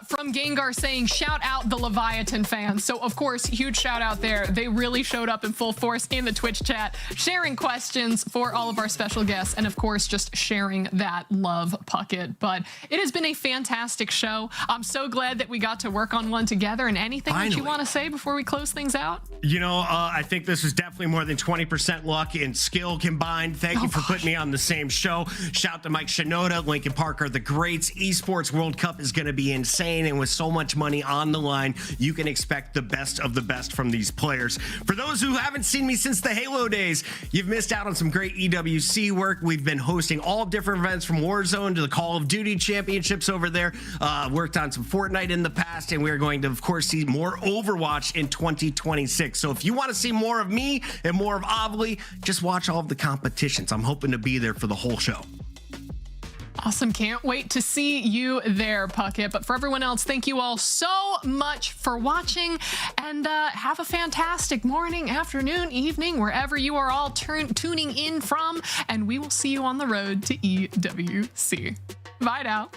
from Gengar saying, shout out the Leviathan fans. So of course, huge shout out there. They really showed up in full force in the Twitch chat, sharing questions for all of our special guests. And of course, just sharing that love, Puckett. But it has been a fantastic show. I'm so glad that we got to work on one together. And anything that you want to say before we close things out? You know, I think this was definitely more than 20% luck and skill combined. Thank you for putting me on the same show. Shout to Mike Shinoda, Lincoln Parker, the greats. Esports World Cup is going to be insane, and with so much money on the line, you can expect the best of the best from these players. For those who haven't seen me since the Halo days, you've missed out on some great EWC work. We've been hosting all different events from Warzone to the Call of Duty championships over there. Worked on some Fortnite in the past, and we're going to, of course, see more Overwatch in 2026. So if you want to see more of me and more of Avli, just watch all of the competitions. I'm hoping to be there for the whole show. Awesome. Can't wait to see you there, Puckett. But for everyone else, thank you all so much for watching, and have a fantastic morning, afternoon, evening, wherever you are all tuning in from, and we will see you on the road to EWC. Bye now.